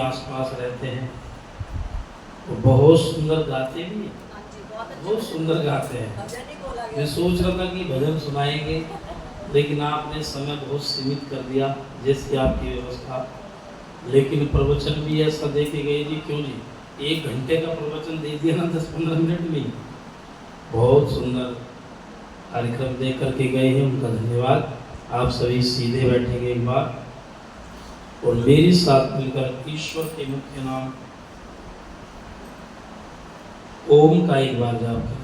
आसपास रहते हैं, वो बहुत सुंदर गाते भी हैं, बहुत सुंदर गाते हैं। मैं सोच रहा था कि भजन सुनाएंगे, लेकिन आपने समय बहुत सीमित कर दिया, जैसी आपकी व्यवस्था। लेकिन प्रवचन भी ऐसा दे के गए जी, क्यों जी 1 घंटे का प्रवचन दे दिया ना 10-15 मिनट में। बहुत सुंदर कार्यक्रम दे करके गए हैं, उनका धन्यवाद। आप सभी सीधे बैठेंगे एक बार और मेरे साथ मिलकर ईश्वर के मुख्य नाम ओम का एक बार जाप करें।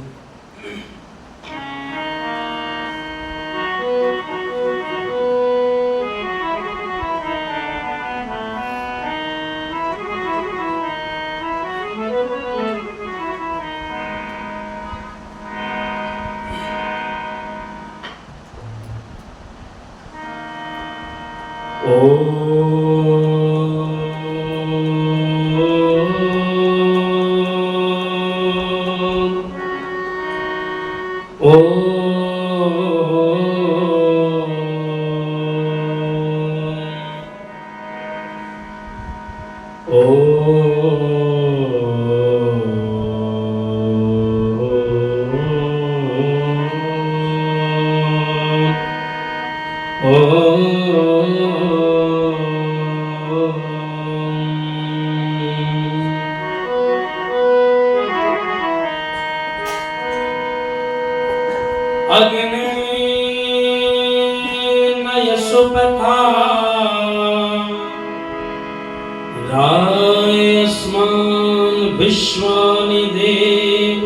विश्वानि देव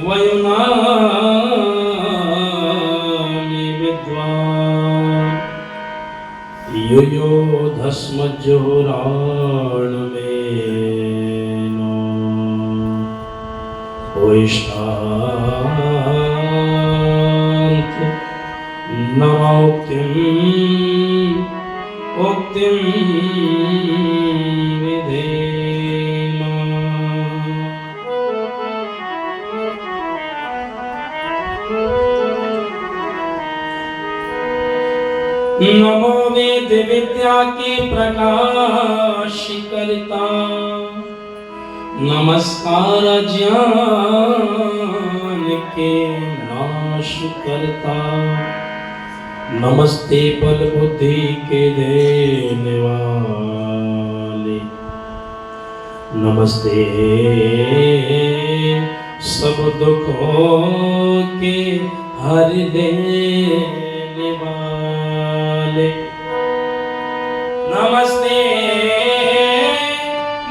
वयुनानि विद्वान् यो यो धस्मज्जोराणमेनो ओष्ठान्त नमोक्तिं नमो वेद विद्या के प्रकाश करता, नमस्कार ज्ञान के नाश करता, नमस्ते बल बुद्धि के देने वाले, नमस्ते सब दुखों के हर देने वाले, नमस्ते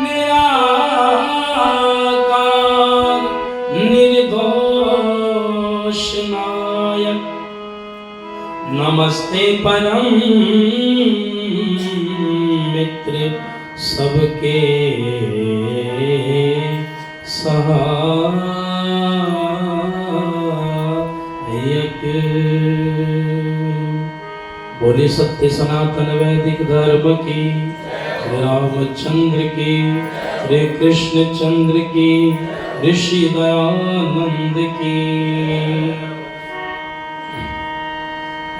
निराकार निर्दोष नायक, नमस्ते परम मित्र सबके सहायक। बोले सत्य सनातन वैदिक धर्म की, श्री रामचंद्र की, श्री कृष्ण चंद्र की, ऋषि दयानंद की।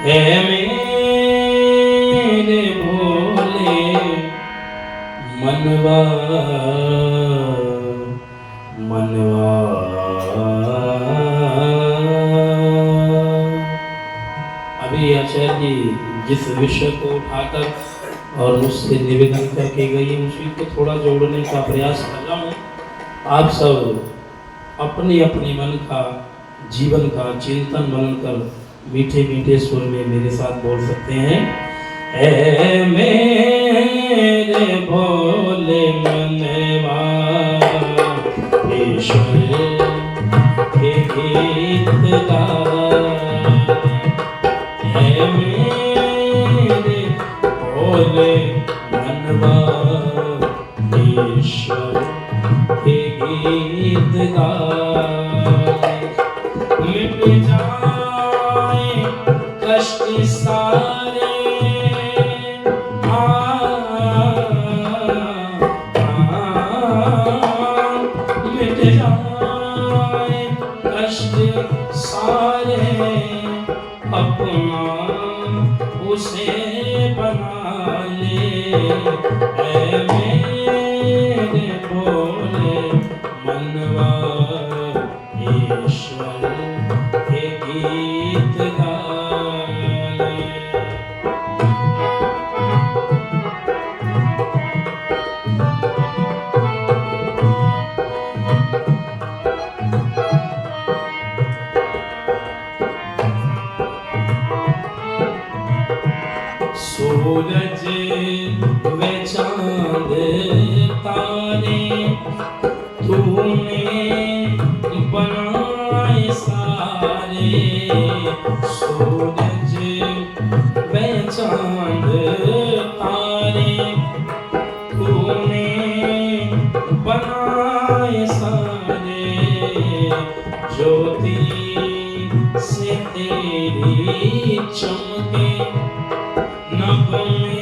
हे मेरे भोले मनवा मनवा, अभी आचार्य जी जिस विषय को उठाकर और उससे निवेदन करके गई उसी को थोड़ा जोड़ने का प्रयास कर रहा हूँ। आप सब अपने अपने मन का जीवन का चिंतन मनन कर मीठे मीठे सुर में मेरे साथ बोल सकते हैं। ऐ मेरे भोले मनवा ईश्वर के गीत गा, ऐ मेरे भोले मनवा ईश्वर के गीत गा, मिट जाए कष्ट सारे, मिट जाए कष्ट सारे, अपना उसे बना ले। ऐ मेरे मनवा ईश्वर के गीत गाए। सूरज व चांद तारे तूने बनाए सारे। सूरज व चांद तारे तूने बनाए सारे। ज्योति से तेरी चमके नभ में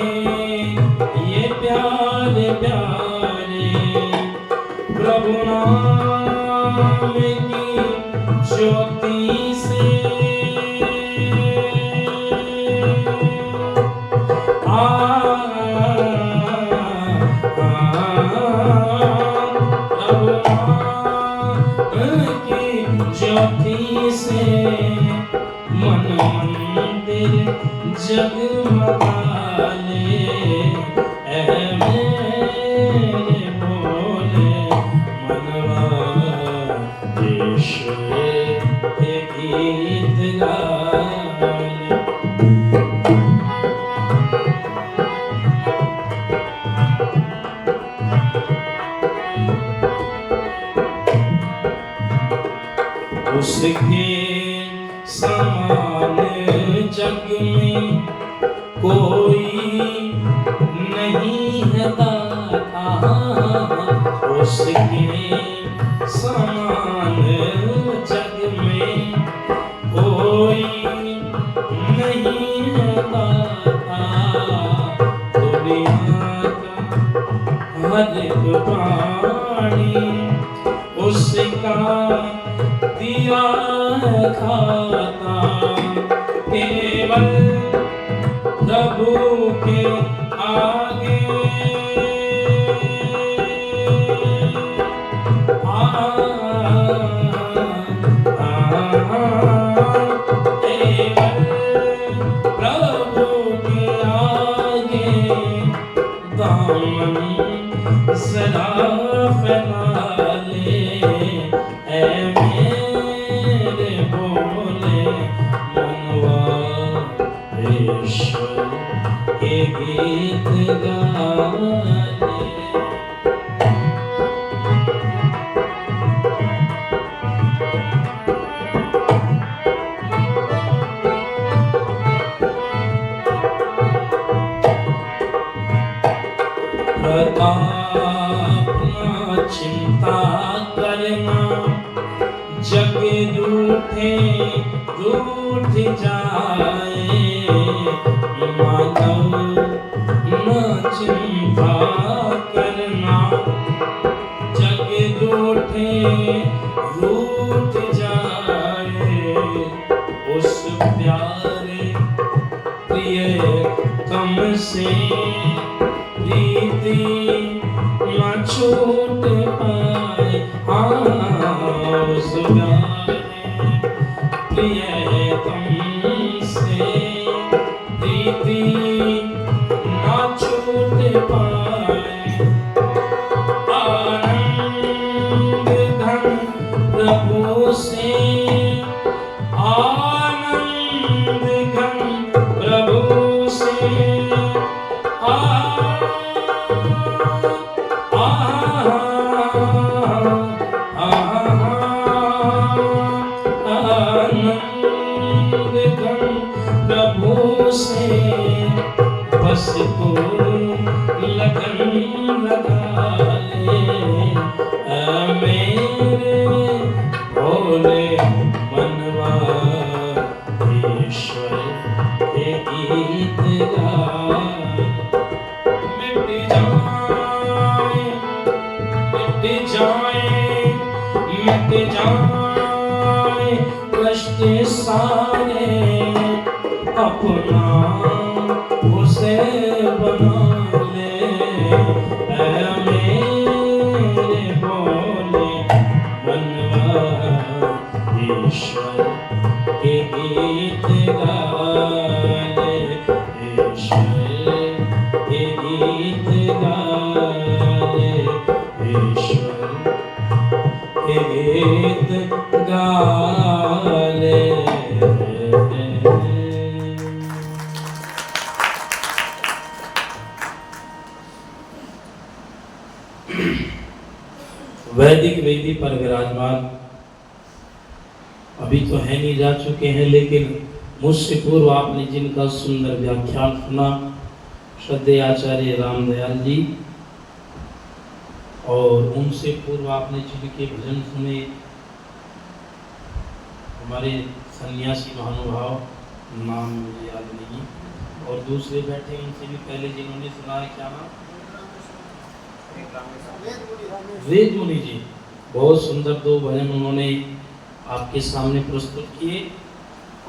ये प्यारे प्यारे। प्रभु नाम की ज्योति से प्रभु नाम की ज्योति से मन मंदिर जगमगाले। मेरे भोले मनवा ईश्वर के गीत गाले। उसके समान जग में कोई नहीं है दाता। उसके समान जग में कोई नहीं है दाता। दुनिया का हर एक प्राणी उसका दिया खाता। केवल प्रभु के आगे केवल प्रभु के आगे दामन जरा फैला ले। मेरे भोले मनवा ईश्वर के गीत गाले। प्रताप न चिंता करना जग रूठे रूठ जाए। माधव न चिंता करना जग रूठे रूठ जाए। उस प्यारे प्रिय कम से प्रीति न छूट पाए। उस प्यारे प्रियतम से प्रीति न छूट पाए। आनंद घन प्रभु से आनंद घन प्रभु से प्रभु से बस को लगन लगा ले। मेरे भोले मनवा ईश्वर के गीत गा। मिट जाए मिट जाए मिट जाए कष्ट सारे। अपना उसे बना ले। मेरे भोले गीत गाले। वैदिक वेदी पर विराजमान अभी तो है नहीं, जा चुके हैं, लेकिन मुझसे पूर्व आपने जिनका सुंदर व्याख्यान सुना, श्रद्धेय आचार्य रामदयाल जी, और उनसे पूर्व आपने जिनके भजन सुने, हमारे सन्यासी महानुभाव, नाम मुझे याद नहीं, और दूसरे बैठे उनसे भी पहले जिन्होंने सुना है, क्या नाम, वेद मुनि जी, बहुत सुंदर 2 भजन उन्होंने आपके सामने प्रस्तुत किए।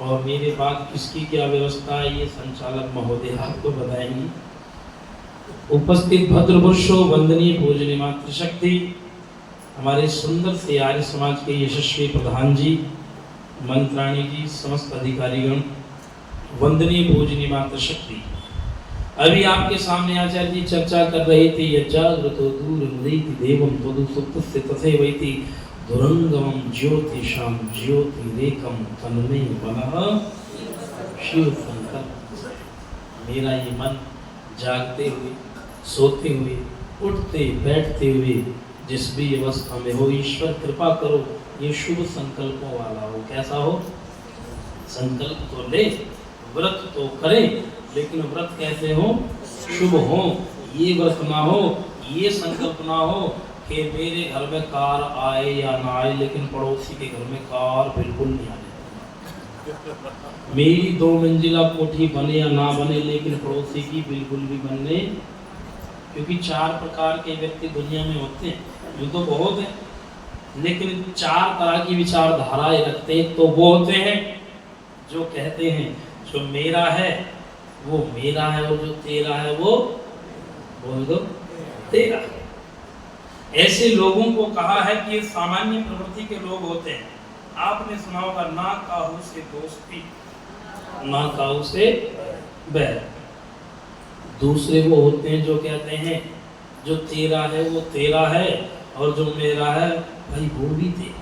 और मेरे बाद किसकी क्या व्यवस्था है ये संचालक महोदय आपको बताएंगी। उपस्थित भद्रपुरुषों, वंदनीय पूजनीय मातृशक्ति, हमारे सुंदर से आर्य समाज के यशस्वी प्रधान जी, मंत्राणी जी, समस्त अधिकारीगण, वंदनीय पूजनीय मातृशक्ति। अभी आपके सामने आचार्य जी चर्चा कर रहे थे, यज्जाग्रतो दूर मुदीति देवम तदु सुप्तस्य तथैवैति दुरंगमं ज्योतिषां ज्योतिरेकं तन्मे मनः शिव संकल्प। मेरा ये मन जागते हुए, सोते हुए, उठते बैठते हुए, जिस भी अवस्था में हो, ईश्वर कृपा करो ये शुभ संकल्पों वाला हो। कैसा हो? संकल्प तो ले, व्रत तो करें, लेकिन व्रत कैसे हो? शुभ हो। ये व्रत ना हो, ये संकल्प ना हो कि मेरे घर में कार आए या ना आए, लेकिन पड़ोसी के घर में कार बिल्कुल नहीं आने। मेरी 2 मंजिला कोठी बने या ना बने, लेकिन पड़ोसी की बिल्कुल भी बनने, क्योंकि 4 प्रकार के व्यक्ति दुनिया में होते हैं, जो तो बहुत है, लेकिन 4 तरह की विचारधाराएं रखते हैं। तो वो होते हैं जो कहते हैं जो मेरा है वो मेरा है, और जो तेरा है वो बोल दो तेरा है। ऐसे लोगों को कहा है कि ये सामान्य प्रवृत्ति के लोग होते हैं। आपने सुना होगा, ना काहू से दोस्ती, ना काहू से बैर। दूसरे वो होते हैं जो कहते हैं जो तेरा है वो तेरा है, और जो मेरा है भाई वो भी तेरा।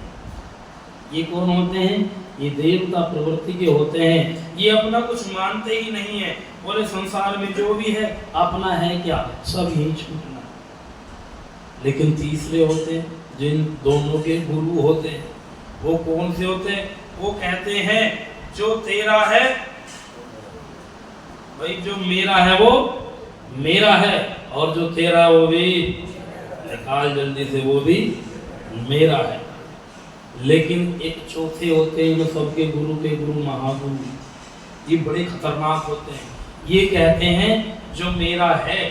ये कौन होते हैं? ये देवता प्रवृत्ति के होते हैं। ये अपना कुछ मानते ही नहीं है, बोले संसार में जो भी है अपना है क्या, सब यही छूटना। लेकिन तीसरे होते हैं जिन दोनों के गुरु होते हैं, वो कौन से होते हैं? वो कहते हैं जो तेरा है भाई, जो मेरा है वो मेरा है, और जो तेरा वो भी निकाल जल्दी से, वो भी मेरा है। लेकिन एक चौथे होते हैं, सबके गुरु के गुरु महागुरु, ये बड़े खतरनाक होते हैं। ये कहते हैं जो मेरा है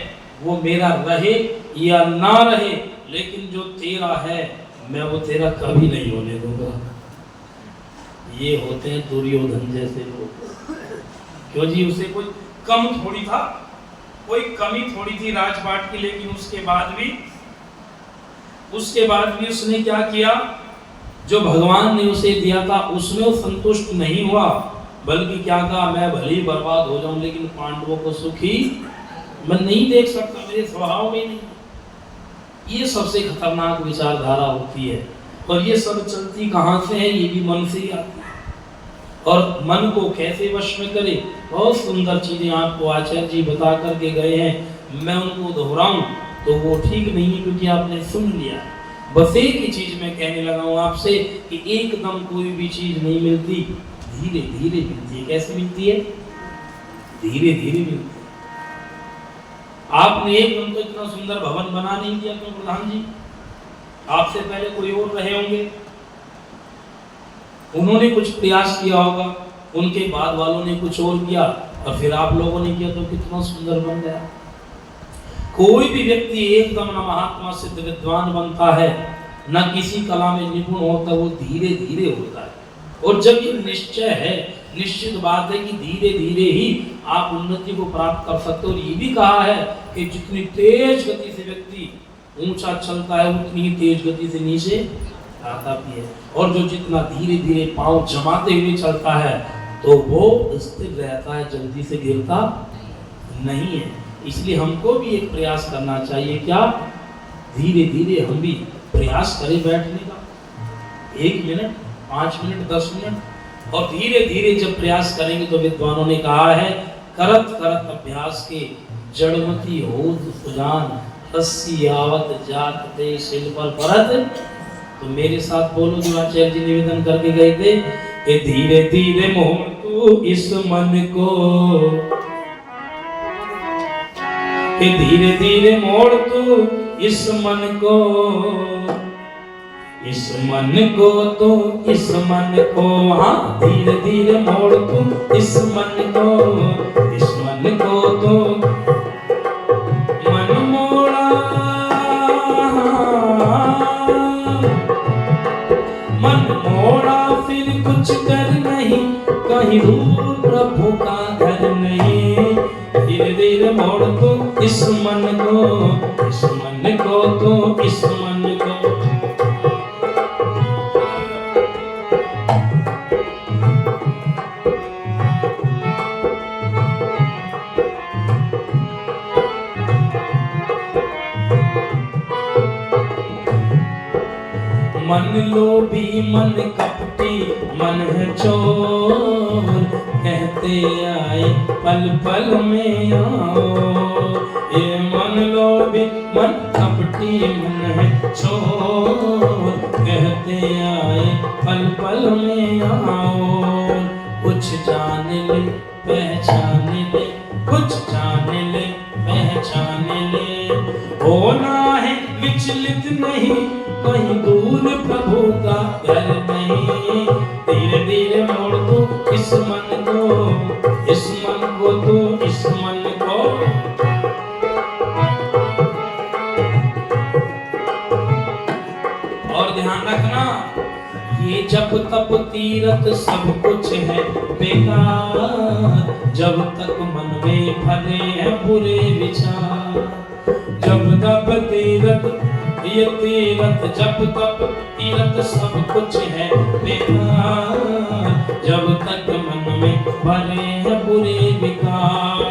वो मेरा रहे या ना रहे, लेकिन जो तेरा है मैं वो तेरा कभी नहीं होने दूंगा। ये होते हैं दुर्योधन जैसे लोग। क्यों जी? उसे कोई कम थोड़ी था, कोई कमी थोड़ी थी राजपाट की, लेकिन उसके बाद भी उसने क्या किया? जो भगवान ने उसे दिया था उसमें वो संतुष्ट नहीं हुआ, बल्कि क्या कहा, मैं भले ही बर्बाद हो जाऊं लेकिन पांडवों को सुखी मैं नहीं देख सकता, मेरे स्वभाव में नहीं। ये सबसे खतरनाक विचारधारा होती है। और ये सब चलती कहाँ से है? ये भी मन से ही आती है। और मन को कैसे वश में करे, बहुत सुंदर चीजें आपको आचार्य जी बता करके गए हैं। मैं उनको दोहराऊं तो वो ठीक नहीं है, क्योंकि आपने सुन लिया। बस एक ही चीज मैं कहने लगा हूं आपसे कि एकदम कोई भी चीज नहीं मिलती, धीरे धीरे मिलती है। कैसे मिलती है? धीरे धीरे मिलती है। आपने एकदम तो इतना सुंदर भवन बना नहीं दिया क्यों प्रधान जी? आपसे पहले कोई और रहे होंगे, उन्होंने कुछ प्रयास किया होगा, उनके बाद वालों ने कुछ और किया, और फिर आप लोगों ने किया तो कितना सुंदर बन गया। कोई भी व्यक्ति एकदम न महात्मा सिद्ध विद्वान बनता है, न किसी कला में निपुण होता, वो धीरे धीरे होता है। और जब ये निश्चय है, निश्चित बात है कि धीरे धीरे ही आप उन्नति को प्राप्त कर सकते हो। और ये भी कहा है कि जितनी तेज गति से व्यक्ति ऊंचा चलता है, उतनी ही तेज गति से नीचे आता भी है। और जो जितना धीरे धीरे पांव जमाते हुए चलता है, तो वो स्थिर रहता है, जल्दी से गिरता नहीं है। इसलिए हमको भी एक प्रयास करना चाहिए। क्या? धीरे धीरे हम भी प्रयास करें बैठने का। 1 मिनट, 5 मिनट, 10 मिनट, और धीरे धीरे जब प्रयास करेंगे तो विद्वानों ने कहा है करत करत अभ्यास के जड़मती होत सुजान, रस्सी आवत जात ते सिल पर परत। तो मेरे साथ बोलो जो आचार्य जी निवेदन करके गए थे, ये धीरे धीरे मोड़ तू इस मन को, ये धीरे धीरे मोड़ तू इस मन को, इस मन को तो इस मन को, हाँ धीरे धीरे मोड़ तू इस मन को, इस मन को तो मन मोड़ा, मन मोड़ा फिर कुछ कर नहीं, कहीं दूर प्रभु का घर नहीं। धीरे धीरे मोड़ तो इस मन को, इस मन को तो इस मन को। मन लोभी मन कपटी मन है चोर, कहते आए पल पल में आओ। ये मन लोभी मन कपटी मन है चोर, कहते आए पल पल में आओ। कुछ जान ले पहचान ले, कुछ जान ले पहचान ले, होना है विचलित नहीं, कहीं दूर प्रभु का घर नहीं। धीरे धीरे मोड़ दो इस मन को, इस मन को तो इस मन को। और ध्यान रखना, ये जब तब तीरथ सब कुछ है बेकार, जब तक मन में भरे हैं बुरे विचार। जब तब तीरथ ये तीरथ, जब तक तीरथ सब कुछ है बेकार, जब तक मन में भरे हैं बुरे विकार।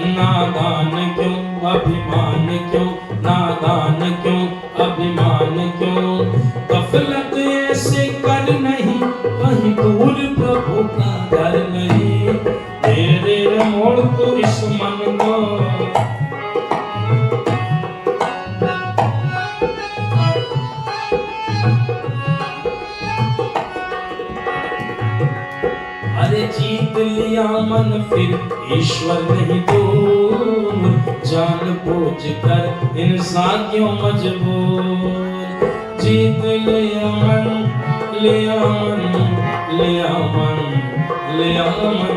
नादान क्यों अभिमान क्यों, नादान क्यों अभिमान क्यों, गफलत ऐसे कर नहीं, कहीं दूर प्रभु का घर नहीं। धीरे धीरे मोड़ तो इस मन को, जीत लिया मन फिर ईश्वर नहीं दूर, जान बूझ कर इंसान क्यों मजबूर। जीत लिया मन, लिया मन, लिया मन, लिया मन,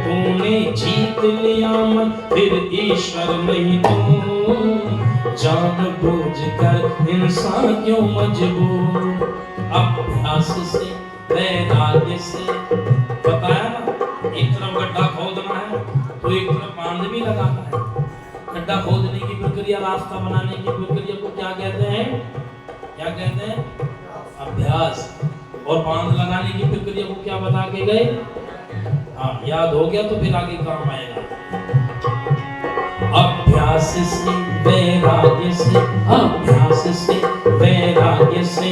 तूने जीत लिया मन फिर ईश्वर नहीं दूर, जान बूझ कर इंसान क्यों मजबूर। अभ्यास से वैराग्य से, बताया ना, एक तरफ गड्ढा खोदना है तो एक तरफ बांध भी लगाना है। गड्ढा खोदने की प्रक्रिया, रास्ता बनाने की प्रक्रिया को क्या कहते हैं, क्या कहते हैं, अभ्यास। और बांध लगाने की प्रक्रिया को क्या बता के गए, हाँ याद हो गया तो फिर आगे काम आएगा। अभ्यास से वैराग्य से, अभ्यास से वैराग्य से,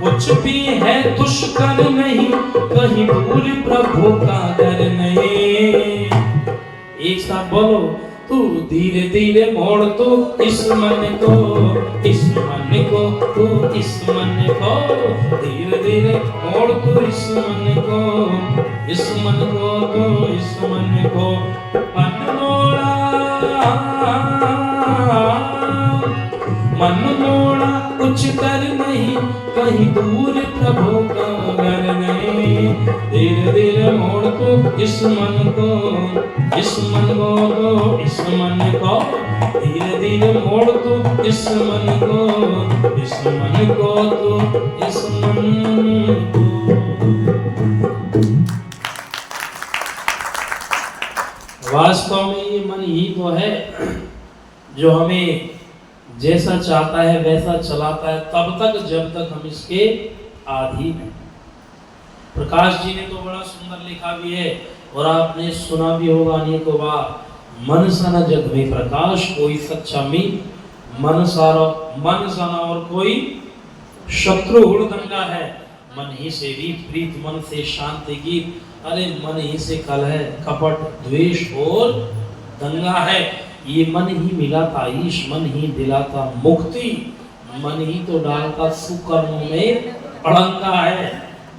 कुछ भी है दुष्कर नहीं, कहीं दूर प्रभु का घर नहीं। एक साथ बोलो, तू धीरे धीरे मोड़ तो इस मन को, इस मन को, तू इस मन को, धीरे धीरे मोड़ तो इस मन को, इस मन को, तो इस मन को। मन मोड़ा, मन मोड़ा कुछ कर नहीं, कहीं दूर प्रभु का घर नहीं। धीरे धीरे मोड़ तो इस मन को, इस मन को, तो इस मन को। धीरे धीरे मोड़ तो इस मन को, इस मन को, तो इस मन को। वास्तव में ये मन ही तो है जो हमें जैसा चाहता है वैसा चलाता है, तब तक जब तक हम इसके अधीन हैं। प्रकाश जी ने तो बड़ा सुंदर लिखा भी है और आपने सुना भी होगा अनेकों बार, मन सन जग में प्रकाश कोई सच्चा मीत, मन सारो मन सना और कोई शत्रु हुड़दंगा है। मन ही से रीत प्रीत मन से शांति गीत, अरे मन ही से कलह कपट द्वेष और दंगा है। ये मन ही मिलाता ईश, मन ही दिलाता मुक्ति, मन ही तो डालता सुकर्म में अड़ंगा है।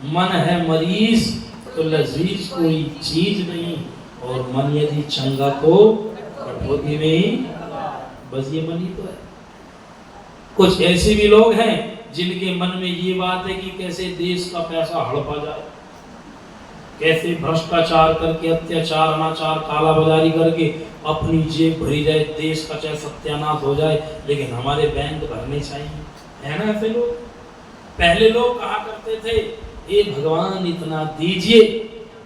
मन है मरीज तो लजीज कोई चीज नहीं, और मन यदि चंगा तो कटौती में ही, बस ये मन ही तो है। कुछ ऐसे भी लोग हैं जिनके मन में ये बात है कि कैसे देश का पैसा हड़पा जाए, कैसे भ्रष्टाचार करके अत्याचार अनाचार काला बाजारी करके अपनी जेब भरी जाए, देश का चाहे सत्यानाश हो जाए, लेकिन हमारे बैंक भरने चाहिए, है ना ऐसे लोग। पहले लोग कहा करते थे, हे भगवान इतना दीजिए,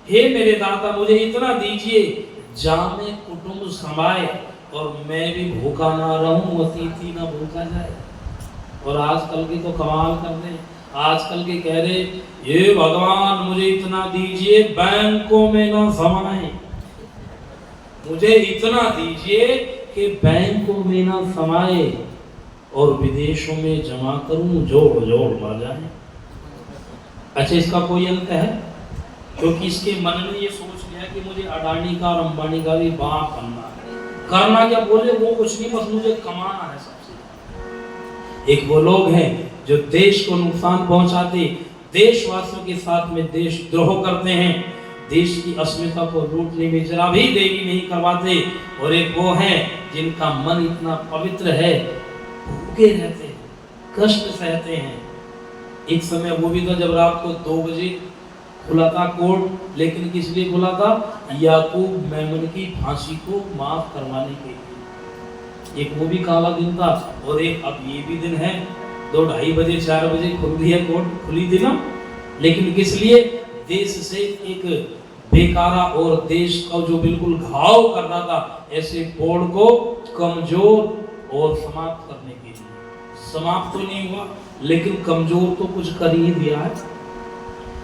हे मेरे दाता मुझे इतना दीजिए जामे कुटुंब समाए और मैं भी भूखा ना रहूं, अतिथि ना भूखा जाए। और आजकल की तो कमाल कर रहे, आजकल के कह रहे, ये भगवान मुझे इतना दीजिए बैंकों में ना समाए, मुझे इतना दीजिए कि बैंकों में ना समाए और विदेशों में जमा करूं, जोड़ जोड़ मर जाए। अच्छा, इसका कोई अंत है? क्योंकि इसके मन में ये सोच लिया कि मुझे अडानी का और अंबानी का भी बाप बनना है। करना क्या बोले वो कुछ नहीं, बस मुझे कमाना है सबसे। एक वो लोग हैं जो देश को नुकसान पहुंचाते, देशवासियों के साथ में देशद्रोह करते हैं, देश की अस्मिता को लूटने में जरा भी देरी नहीं करवाते। और एक वो है जिनका मन इतना पवित्र है, भूखे रहते हैं, कष्ट सहते हैं। एक समय वो भी था जब रात को 2 बजे खुला था कोर्ट, लेकिन किस लिए खुला था? याकूब मेमन की फांसी को माफ करवाने के लिए। एक वो भी काला दिन था, और एक अब ये भी दिन है, 2 ढाई बजे 4 बजे खुलती है कोर्ट, खुली थी ना, लेकिन किस लिए? देश से एक बेकारा और देश का जो बिल्कुल घाव कर रहा था ऐसे बोर्ड को कमजोर और समाप्त करने के लिए। समाप्त तो नहीं हुआ, लेकिन कमजोर तो कुछ कर ही दिया है।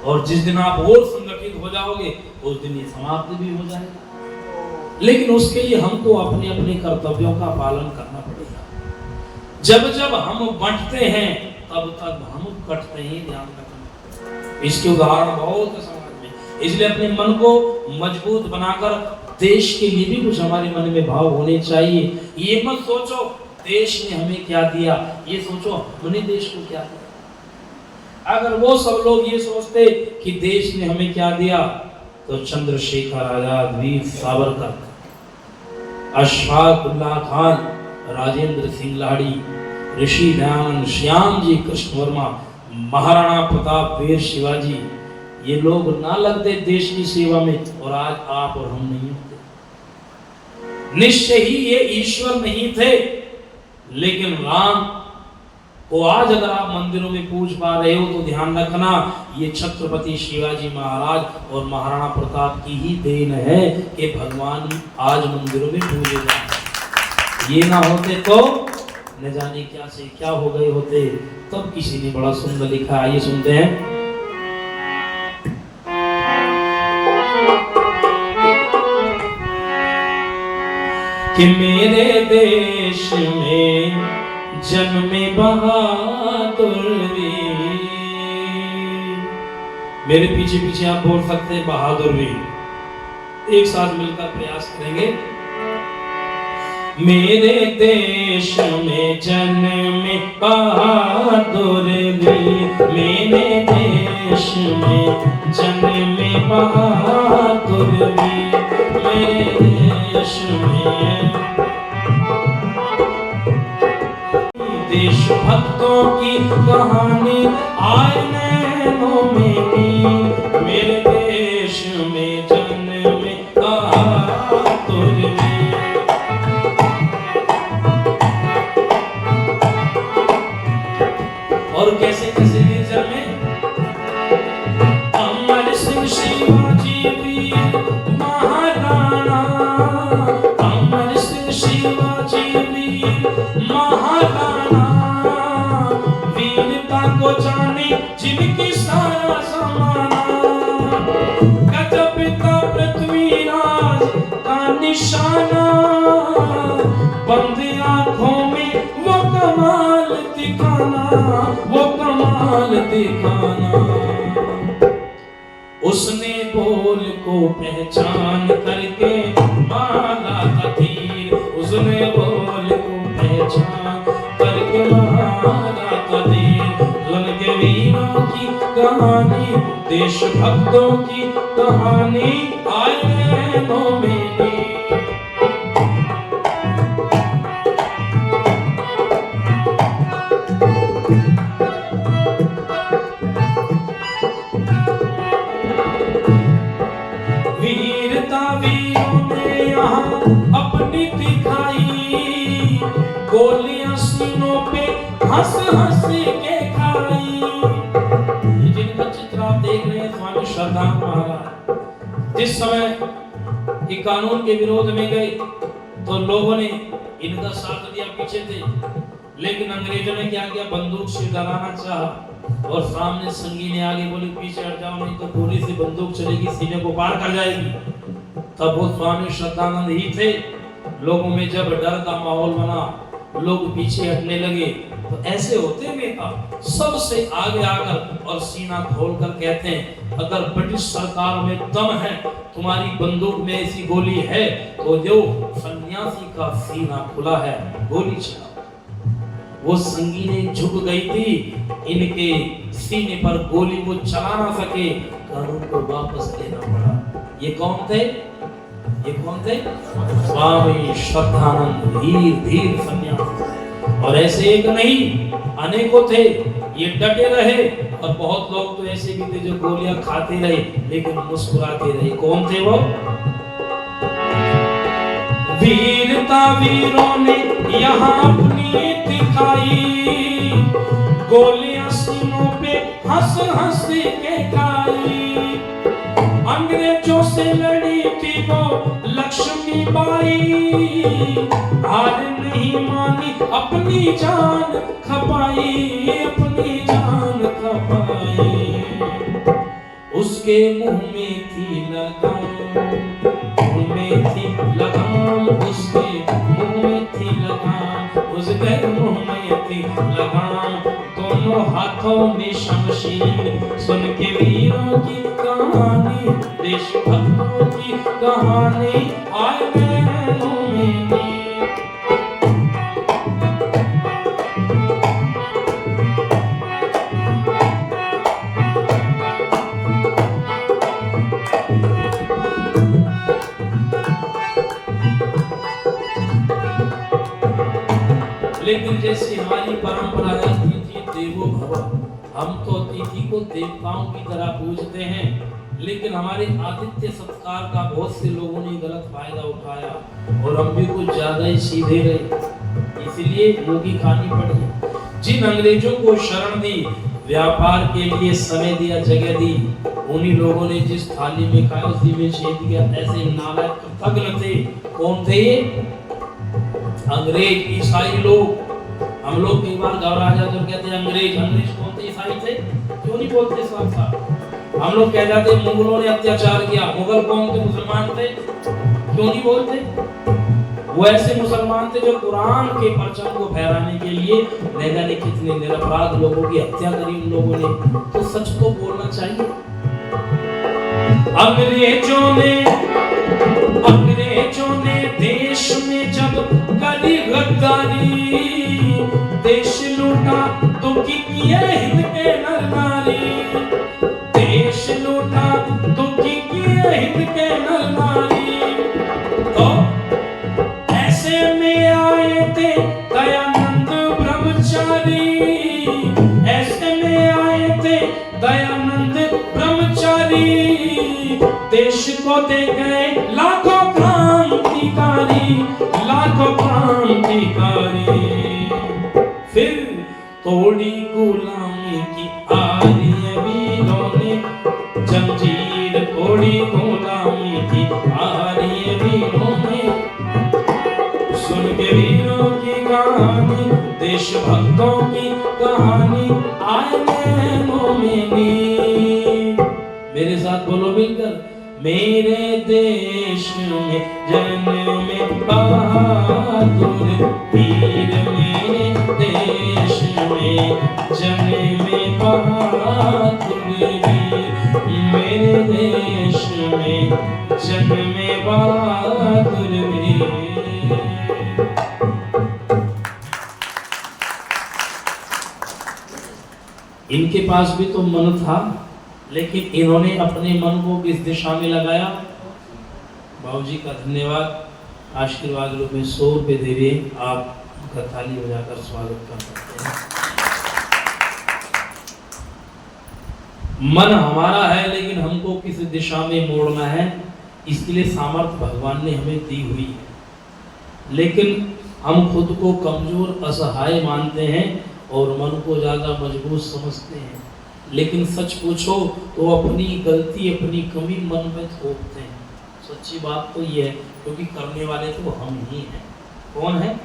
और जिस दिन आप और संगठित हो जाओगे उस दिन ये समाप्त भी हो जाएगा। लेकिन उसके लिए हमको अपने अपने कर्तव्यों का पालन करना पड़ेगा। जब जब हम बंटते हैं तब तक हम कटते ही, ध्यान रखना। इसके उदाहरण बहुत है समाज में। इसलिए अपने मन को मजबूत बनाकर देश के लिए भी कुछ हमारे मन में भाव होने चाहिए। ये मत सोचो देश ने हमें क्या दिया, ये सोचो हमने देश को क्या दिया। अगर वो सब लोग ये सोचते कि देश ने हमें क्या दिया, तो चंद्रशेखर आजाद, वीर सावरकर, अशफाक उल्लाह खान, राजेंद्र सिंह लाड़ी, ऋषि दयानंद, श्याम जी कृष्ण वर्मा, महाराणा प्रताप, वीर शिवाजी, ये लोग ना लगते देश की सेवा में, और आज आप और हम नहीं होते। निश्चय ही ये ईश्वर नहीं थे, लेकिन राम को आज अगर आप मंदिरों में पूज पा रहे हो तो ध्यान रखना, ये छत्रपति शिवाजी महाराज और महाराणा प्रताप की ही देन है कि भगवान आज मंदिरों में पूजे जाते। ये ना होते तो न जाने क्या से क्या हो गए होते। तब किसी ने बड़ा सुंदर लिखा, आइए सुनते हैं। कि मेरे देश में जन्मे बहादुर वीर। मेरे पीछे पीछे आप बोल सकते हैं बहादुर वीर। एक साथ मिलकर प्रयास करेंगे। मेरे देश में जन्मे बहादुर वीर, मेरे देश में जन्मे बहादुर वीर, मेरे देश में देशभक्तों की कहानी आए नैनों में भी। मेरे देश में जन्मे बहादुर वीर। और कैसे कैसे वीर जन्मे? अमर सिंह शिवाजी वीर महाराणा, अमर सिंह शिवाजी वीर महाराणा, वीरता को जाने जिनकी सारा समाना, गजब का पृथ्वीराज का निशाना, बंद आंखों में वो सिखाना, वो कमाल दिखाना। उसने बोल को पहचान करके मारा था तीर, उसने बोल को पहचान करके मारा था तीर। उनके वीरों की कहानी, देशभक्तों की कहानी आए मेरी। वीरता वीरों ने यहाँ अपनी दिखाई, गोलियां सीनों पे हंस हंस के खाई। जिनका चित्र आप देख रहे हैं स्वामी श्रद्धानंद महाराज, जिस समय ये कानून के विरोध में गए तो लोगों ने इनका साथ दिया, पीछे थे, लेकिन अंग्रेजों ने क्या किया, बंदूक से डराना चाहा और सामने संगी ने आगे बोली पीछे हट जाओ नहीं तो गोली से बंदूक चलेगी, सीने को पार कर जाएगी। तब वो स्वामी श्रद्धानंद ही थे। लोगों में जब डर का माहौल बना, लोग पीछे हटने लगे, तो ऐसे होते नेता सबसे आगे आकर और सीना खोलकर कहते हैं, अगर ब्रिटिश सरकार में दम है, तुम्हारी बंदूक में ऐसी गोली है, तो जो सन्यासी का सीना खुला है, गोली चलाओ। वो संगी ने झुक गई थी, इनके सीने पर गोली वो चला ना सके, कानून को वापस लेना पड़ा। ये कौन थे? ये कौन थे? स्वामी श्रद्धानंद, धीर धीर सन्यासी। और ऐसे एक नहीं, अनेकों थे। ये डटे रहे और बहुत लोग तो ऐसे भी थे जो गोलियां खाते रहे लेकिन मुस्कुराते रहे। कौन थे वो? वीरता वीरों ने यहाँ अपनी दिखाई, गोलियां सीनों पे हंस हंस के खाई। अंग्रेजों से लड़ी थी वो लक्ष्मीबाई, हार नहीं मानी, अपनी जान खपाई, अपनी जान खपाई। उसके मुंह में थी लगाम, मुंह में थी लगाम, उसके मुंह में थी लगाम, उसके मुंह में थी लगाम, दोनों हाथों में शमशीर। सुन के वीरों की कहानी, देशभक्तों की कहानी आए बहनों मेरी। लेकिन जैसे हमारी परंपरा है अतिथि देवो भव, हम तो अतिथि को देवताओं की तरह पूजते हैं, लेकिन हमारे आतिथ्य सत्कार का बहुत से लोगों ने गलत फायदा उठाया और हम भी कुछ ज्यादा ही सीधे रहे, इसलिए मुंह की खानी पड़ी। जिन अंग्रेजों को शरण दी, व्यापार के लिए समय दिया, जगह दी, उन्हीं लोगों ने जिस थाली में खाया उसी में छेद किया। ऐसे नालायक कृतज्ञ थे। कौन थे ये? अंग्रेज, ईसाई लोग। हम लोग कई बार घबरा जाते और कहते हैं अंग्रेज। अंग्रेज कौन थे? ईसाई थे। क्यों नहीं बोलते साफ साफ? हम लोग कह जाते मुगलों ने अत्याचार किया। मुगल कौन थे? मुसलमान थे। क्यों नहीं बोलते? वो ऐसे मुसलमान थे जो कुरान के परचम को फहराने के लिए न जाने कितने निरपराध लोगों की हत्या करी उन लोगों ने। तो सच तो बोलना चाहिए। अंग्रेजों ने देश में जब करी गद्दारी, देश लूटा दुखी किए हिंद के नर नारी, देश लूटा दुखी किए हिंद के नर नारी। तो ऐसे में आए थे दयानंद ब्रह्मचारी, ऐसे में आए थे दयानंद ब्रह्मचारी, देश को दे गए लाखों क्रांतिकारी, लाखों क्रांतिकारी। फिर तोड़ी गुलामी की आरी वीरों ने, जंजीर तोड़ी गुलामी की आरी वीरों ने। सुन के वीरों की कहानी, देशभक्तों की कहानी आए नैनों में नीर। मेरे साथ बोलो मिलकर, मेरे देश में जन्मे बहादुर वीर, मेरे देश में जन्मे बहादुर वीर, मेरे देश में जन्मे बहादुर वीर। इनके पास भी तो मन था, लेकिन इन्होंने अपने मन को किस दिशा में लगाया? बाबूजी का धन्यवाद, आशीर्वाद रूप में 100 रुपये दे रहे, आप उनका ताली बजाकर स्वागत कर सकते हैं। मन हमारा है, लेकिन हमको किस दिशा में मोड़ना है, इसके लिए सामर्थ्य भगवान ने हमें दी हुई है। लेकिन हम खुद को कमजोर असहाय मानते हैं और मन को ज़्यादा मजबूत समझते हैं। लेकिन सच पूछो तो अपनी गलती, अपनी कमी मन में थोपते हैं। सच्ची बात तो ये है, क्योंकि करने वाले तो हम ही हैं। कौन है?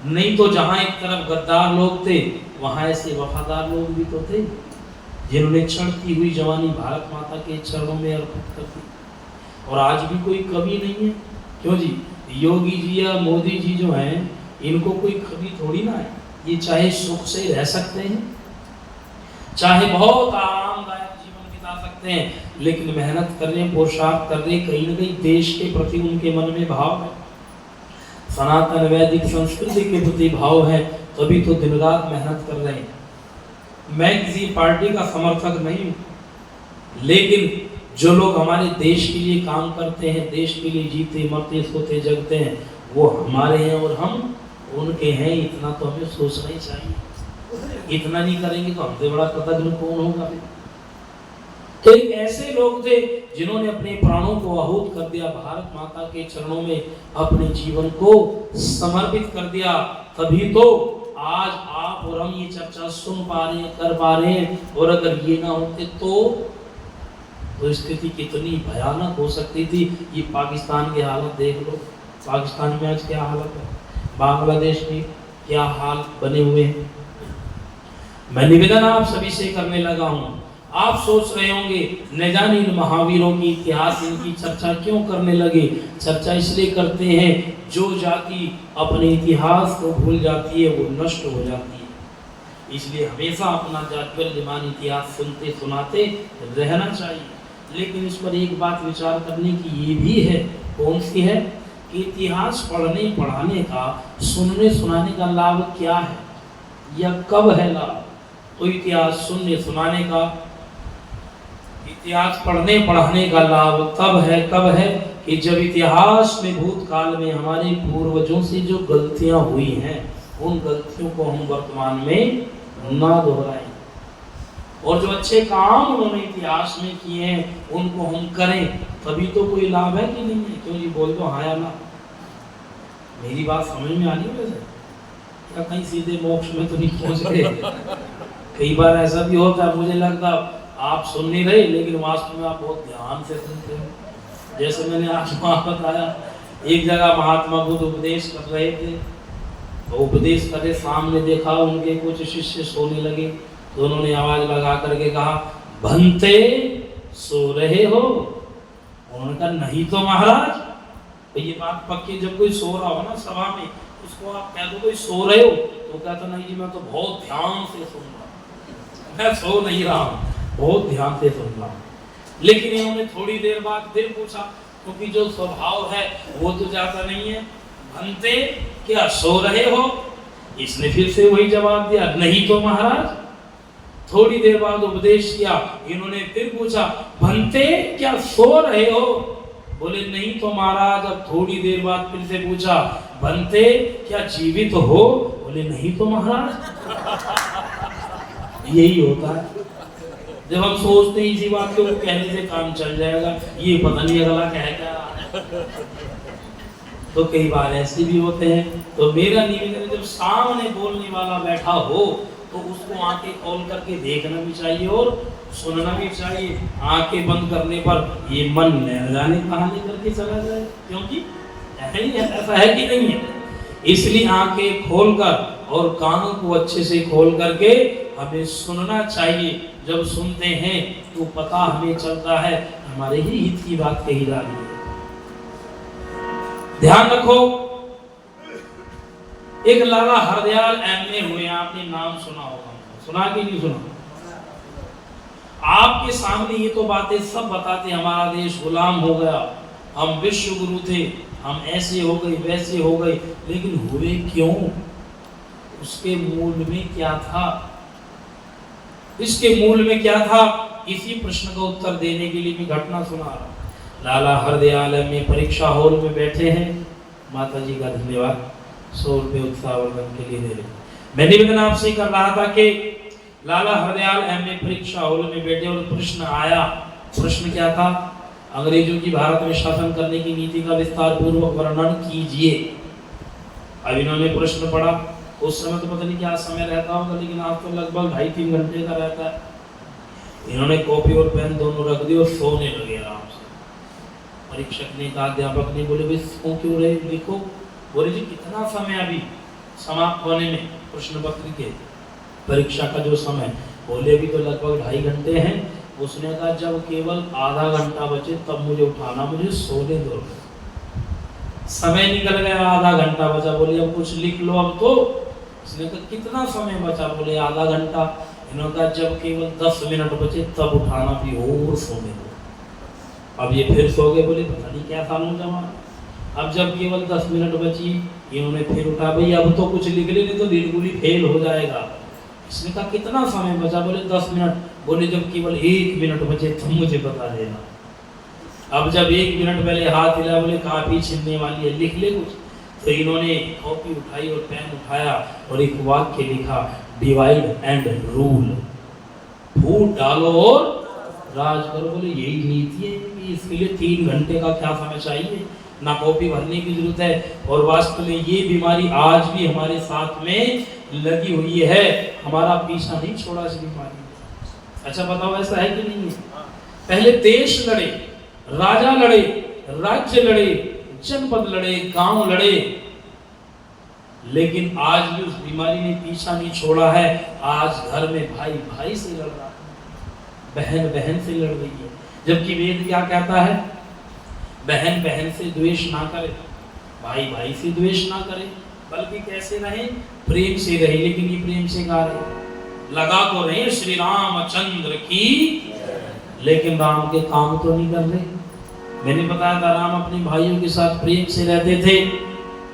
नहीं तो जहाँ एक तरफ गद्दार लोग थे, वहाँ ऐसे वफादार लोग भी तो थे, जिन्होंने चढ़ती हुई जवानी भारत माता के चरणों में अर्पित कर दी। और आज भी कोई कमी नहीं है। क्यों जी? योगी जी या मोदी जी जो हैं, इनको कोई कमी थोड़ी ना है। ये चाहे सुख से रह सकते हैं, चाहे बहुत आरामदायक जीवन बिता सकते हैं, लेकिन मेहनत कर रहे, पुरुषार्थ कर रहे, कहीं न कहीं देश के प्रति उनके मन में भाव है, सनातन वैदिक संस्कृति के प्रति भाव है, तभी तो दिन रात मेहनत कर रहे हैं। मैं किसी पार्टी का समर्थक नहीं हूँ, लेकिन जो लोग हमारे देश के लिए काम करते हैं, देश के लिए जीते मरते सोते जगते हैं, वो हमारे हैं और हम उनके हैं। इतना तो हमें सोचना ही चाहिए। इतना नहीं करेंगे तो हमसे बड़ा कृतज्ञ कौन होगा? तो एक ऐसे लोग थे जिन्होंने अपने प्राणों को आहूत कर दिया, भारत माता के चरणों में अपने जीवन को समर्पित कर दिया। तभी तो आज आप और हम ये चर्चा सुन पा रहे हैं, कर पा रहे हैं। और अगर ये ना होते तो स्थिति कितनी भयानक हो सकती थी। ये पाकिस्तान की हालत देख लो, पाकिस्तान में आज क्या हालत है, बांग्लादेश में क्या हाल बने हुए हैं। मैं निवेदन आप सभी से करने लगा हूं। आप सोच रहे होंगे न जाने इन महावीरों की इतिहास, इनकी चर्चा क्यों करने लगे। चर्चा इसलिए करते हैं, जो जाति अपने इतिहास को भूल जाती है वो नष्ट हो जाती है। इसलिए हमेशा अपना जाज्वल्यमान इतिहास सुनते सुनाते रहना चाहिए। लेकिन इस पर एक बात विचार करने की ये भी है, कौन सी है? कि इतिहास पढ़ने पढ़ाने का, सुनने सुनाने का लाभ क्या है या कब है लाभ? तो इतिहास सुनने सुनाने का, इतिहास पढ़ने पढ़ाने का लाभ तब है, कब है? कि जब इतिहास में भूतकाल में हमारे पूर्वजों से जो गलतियां हुई हैं, उन गलतियों को हम वर्तमान में ना दोहराएं, और जो अच्छे काम उन्होंने इतिहास में किए हैं उनको हम करें। तभी तो कोई लाभ है कि नहीं है? क्यों जी? बोल दो हाँ या ना। मेरी बात समझ में आ रही है? वैसे क्या कहीं सीधे मोक्ष में तो नहीं पहुंच गए? कई बार ऐसा भी होता है, मुझे लगता आप सुन नहीं रहे, लेकिन वास्तव में आप बहुत ध्यान से सुनते हैं। जैसे मैंने आज वहाँ बताया, एक जगह महात्मा बुद्ध उपदेश कर रहे थे, तो उपदेश करे सामने देखा उनके कुछ शिष्य सोने लगे, तो उन्होंने आवाज लगा करके कहा, भंते सो रहे हो? उन्होंने कहा नहीं तो महाराज। तो ये बात पक्की, जब कोई सो रहा हो ना सभा में, उसको आप कह दो कोई सो रहे हो, तो कहता नहीं जी मैं तो बहुत ध्यान से सुन रहा हूँ, मैं सो नहीं रहा हूँ, बहुत ध्यान से सुन रहा हूँ। लेकिन इन्होंने थोड़ी देर बाद फिर पूछा, क्योंकि जो स्वभाव है वो तो जाता नहीं है, भंते क्या सो रहे हो? इसने फिर से वही जवाब दिया, नहीं तो महाराज। थोड़ी देर बाद उपदेश किया, इन्होंने फिर पूछा, भंते क्या सो रहे हो? बोले नहीं तो महाराज। अब थोड़ी देर बाद फिर से पूछा, भंते क्या जीवित हो? बोले नहीं तो महाराज। यही होता है जब हम सोचते हैं इसी बात को कहने से काम चल जाएगा, ये पता नहीं अगला कह क्या। तो कई बार ऐसे भी होते हैं। तो मेरा निवेदन है, जब सामने बोलने वाला बैठा हो तो उसको आंखें खोल करके देखना भी चाहिए और सुनना भी चाहिए। आंखें बंद करने पर ये मन न जाने कहां लेकर के चला जाए, क्योंकि ऐसा है कि नहीं है। इसलिए आंखें खोलकर और कानों को अच्छे से खोल करके हमें सुनना चाहिए। जब सुनते हैं तो पता हमें चलता है हमारे ही हित की बात कही जा रही है। ध्यान रखो, एक लाला हरदयाल एमए हुए, आपने नाम सुना होगा, सुना कि नहीं सुना? आपके सामने ये तो बातें सब बताते हमारा देश गुलाम हो गया, हम विश्व गुरु थे, हम ऐसे हो गए वैसे हो गए, लेकिन हुए क्यों? उसके मूल में क्या था? इसके मूल में क्या था? इसी प्रश्न का उत्तर देने के लिए मैं घटना सुना रहा हूं। लाला हरदयाल में परीक्षा हॉल में बैठे हैं, माता जी का धन्यवाद 100 रुपये उत्साहवर्धन के लिए दे रहे। मैं निवेदन आपसे कर रहा था कि लाला हरदयाल एमए परीक्षा हॉल में बैठे और प्रश्न आया। प्रश्न क्या था? अंग्रेजों की भारत में शासन करने की नीति का विस्तार पूर्वक वर्णन कीजिए। अब इन्होंने प्रश्न पढ़ा, उस समय तो पता नहीं क्या समय रहता होगा, लेकिन आज तो लगभग 2.5-3 घंटे का रहता है। इन्होंने कॉपी और पेन दोनों रख दिए और सोने लगे आराम से। परीक्षक ने कहा, अध्यापक ने बोले भाई सो क्यों रहे, लिखो। बोले जी कितना समय अभी समाप्त होने में प्रश्न पत्र के, परीक्षा का जो समय? बोले अभी तो लगभग 2.5 घंटे हैं। उसने कहा जब केवल आधा घंटा बचे तब मुझे उठाना, मुझे सोने दो। समय निकल गया, आधा घंटा बचा। बोले अब कुछ लिख लो अब तो। उसने कहा कितना समय बचा? बोले आधा घंटा। इन्होंने कहा जब केवल 10 मिनट बचे तब उठाना भी और सोने दो। अब ये फिर सो गए। बोले पता नहीं क्या था जमा। अब जब केवल 10 मिनट बची, इन्होंने फिर उठा, भाई अब तो कुछ लिख ले, नहीं तो बिल्कुल ही फेल हो जाएगा। इसने कहा कितना समय बचा? बोले 10 मिनट। बोले जब केवल 1 मिनट बचे तो मुझे बता देना। अब जब 1 मिनट पहले हाथ हिला, बोले काफी छिनने वाली है, लिख ले कुछ। तो इन्होंने कॉपी उठाई और पेन उठाया और एक वाक्य लिखा, डिवाइड एंड रूल, फूट डालो और राज करो। बोले यही नीति है कि इसके लिए 3 घंटे का क्या समय चाहिए, ना कॉपी भरने की जरूरत है। और वास्तव में ये बीमारी आज भी हमारे साथ में लगी हुई है, हमारा पीछा नहीं छोड़ा इस बीमारी। अच्छा बताओ ऐसा है कि नहीं है? पहले देश लड़े, राजा लड़े, राज्य लड़े, जनपद लड़े, गांव लड़े, लेकिन आज भी उस बीमारी ने पीछा नहीं छोड़ा है। आज घर में भाई भाई से लड़ रहा है, बहन बहन से लड़ रही है, जबकि वेद क्या कहता है? बहन बहन से द्वेष ना करे, भाई भाई से द्वेष ना करे, बल्कि कैसे रहे? प्रेम से रहे। लेकिन ये प्रेम से गा रहे, लगा तो रहे श्री रामचंद्र की, लेकिन राम के काम तो नहीं कर रहे। मैंने बताया था राम अपने भाइयों के साथ प्रेम से रहते थे,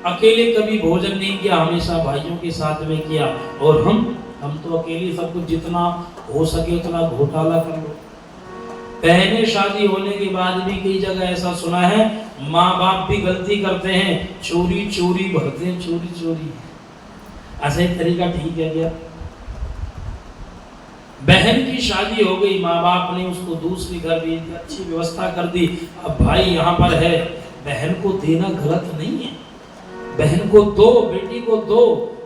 अकेले कभी भोजन नहीं किया, हमेशा भाइयों के साथ में किया। और हम तो अकेले सब कुछ जितना हो सके उतना घोटाला कर लो। पहले शादी होने के बाद भी कई जगह ऐसा सुना है, माँ बाप भी गलती करते हैं, चोरी चोरी भरते हैं, चोरी चोरी। ऐसा एक तरीका ठीक है क्या? बहन की शादी हो गई, माँ बाप ने उसको दूसरे घर भेज दिया, अच्छी व्यवस्था कर दी, अब भाई यहाँ पर है। बहन को देना गलत नहीं है, बहन को दो, बेटी को दो,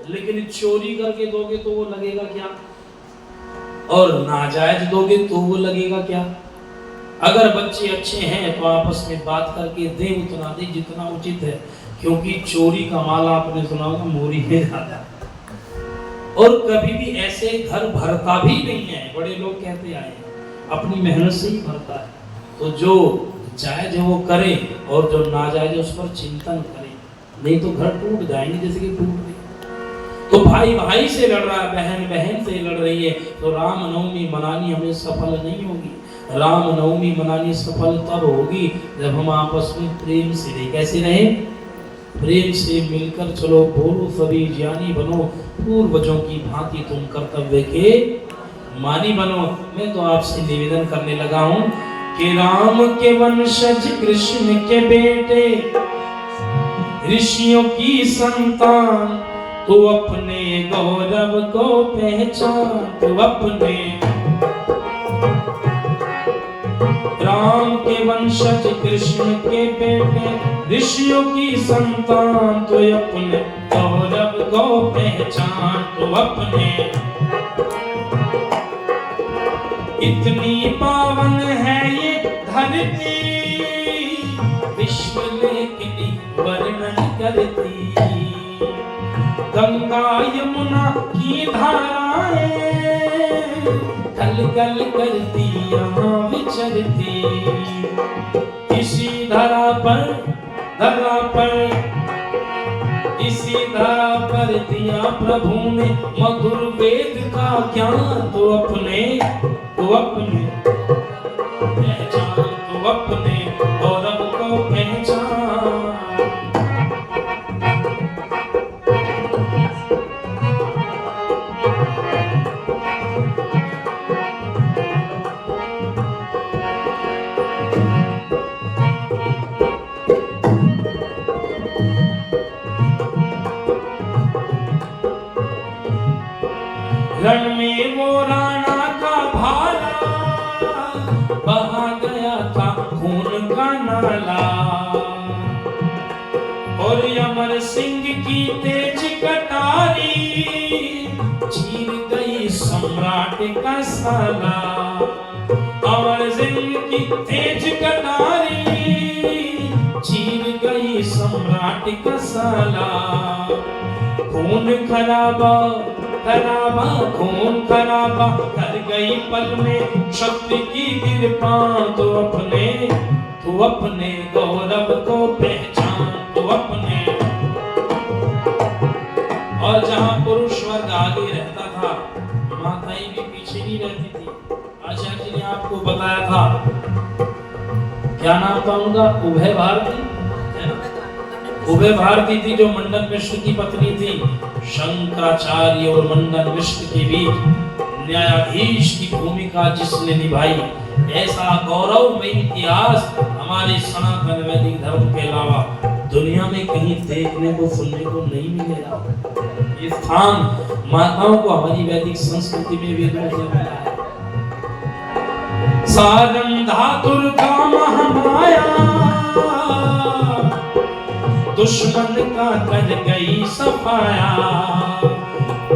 लेकिन चोरी करके दोगे तो वो लगेगा क्या? और नाजायज दोगे तो वो लगेगा क्या? अगर बच्चे अच्छे हैं तो आपस में बात करके दे, उतना दे जितना उचित है, क्योंकि चोरी का माल आपने सुना होगा मोरी में जाता है। और कभी भी ऐसे घर भरता भी नहीं है, बड़े लोग कहते आए हैं अपनी मेहनत से ही भरता है। तो जो जायज है वो करे और जो नाजायज है उस पर चिंतन करे, नहीं तो घर टूट जाएंगे जैसे कि टूट गए। तो भाई भाई से लड़ रहा है, बहन बहन से लड़ रही है, तो रामनवमी मनानी हमें सफल नहीं होगी। रामनवमी मनानी सफल तब होगी जब हम आपस में प्रेम से रहे। कैसे रहे? प्रेम से मिलकर चलो, बोलो सभी ज्ञानी बनो, पूर्वजों की भांति तुम कर्तव्य के मानी बनो। मैं तो आपसे निवेदन करने लगा हूं कि राम के वंशज कृष्ण के बेटे, ऋषियों की संतान, तू अपने गौरव को पहचान, तू अपने राम के वंशज कृष्ण के बेटे, ऋषियों की संतान, तो अपने गौरव को पहचान, तो अपने। इतनी पावन है ये धरती, विश्व लेखनी वर्णन करती, गंगा यमुना की धाराएं कल कल करती यहाँ विचरती। इसी धरा पर इसी धरा पर दिया प्रभु ने मधुर वेद का ज्ञान, तो अपने पहचान, तो अपने गौरव को पहचान। रण में वो राणा का भाला, बहा गया था खून का नाला, और अमर सिंह की तेज कटारी चीर गई सम्राट का साला। अमर सिंह की तेज कटारी चीर गई सम्राट का साला। खून खराबा खून खराबा कर गई पल में शक्ति की कृपा, तो अपने गौरव को पहचान, तो अपने। और जहां पुरुष वर्ग आगे रहता था, माताएं भी पीछे नहीं रहती थी। आचार्य जी ने आपको बताया था, क्या नाम था उनका? उभय भारती, उभय भारती थी जो मंडन मिश्र की पत्नी थी। शंकराचार्य और मंडन मिश्र के बीच न्यायाधीश की भूमिका जिसने निभाई, ऐसा गौरवमय इतिहास हमारे सनातन वैदिक धर्म के अलावा दुनिया में कहीं देखने को सुनने को नहीं मिलेगा। ये स्थान माताओं को हमारी वैदिक संस्कृति में भी मिला है। सारं धातुर्गा महामाया, दुश्मन का कर गई सफाया।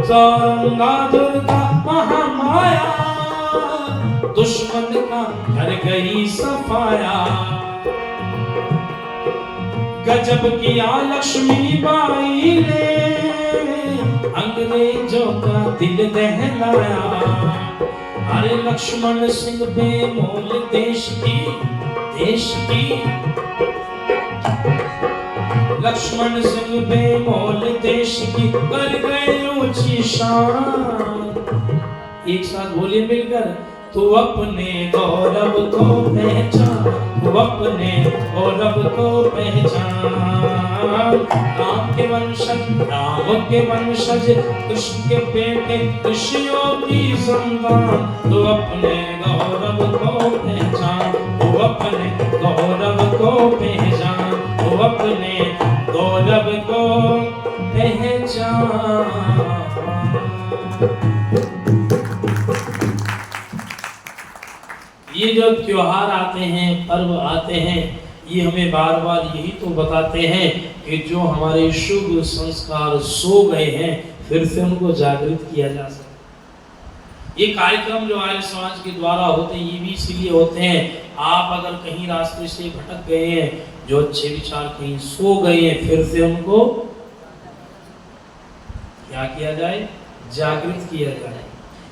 सारंगा दुर्गा महामाया, दुश्मन का कर गई सफाया। गजब किया लक्ष्मी बाई ने, अंग्रेजों का दिल दहलाया। अरे लक्ष्मण सिंह बेमोल देश की लक्ष्मण सिंह बेमोल देश की कर गए ऊंची शान। एक साथ बोलिए मिलकर, तू अपने गौरव को पहचान, तू अपने गौरव को पहचान। राम के वंशज कृष्ण के बेटे ऋषियों की संतान, तू अपने गौरव को पहचान, तू अपने गौरव को पहचान, तू अपने गौरव को पहचान। ये जो त्योहार आते हैं, पर्व आते हैं, ये हमें बार बार यही तो बताते हैं कि जो हमारे शुभ संस्कार सो गए हैं, फिर से उनको जागृत किया जा सके। ये कार्यक्रम जो आर्य समाज के द्वारा होते हैं, ये भी इसीलिए होते हैं, आप अगर कहीं रास्ते से भटक गए हैं, जो अच्छे विचार कहीं सो गए हैं, फिर से उनको क्या किया जाए? जागृत किया जाए।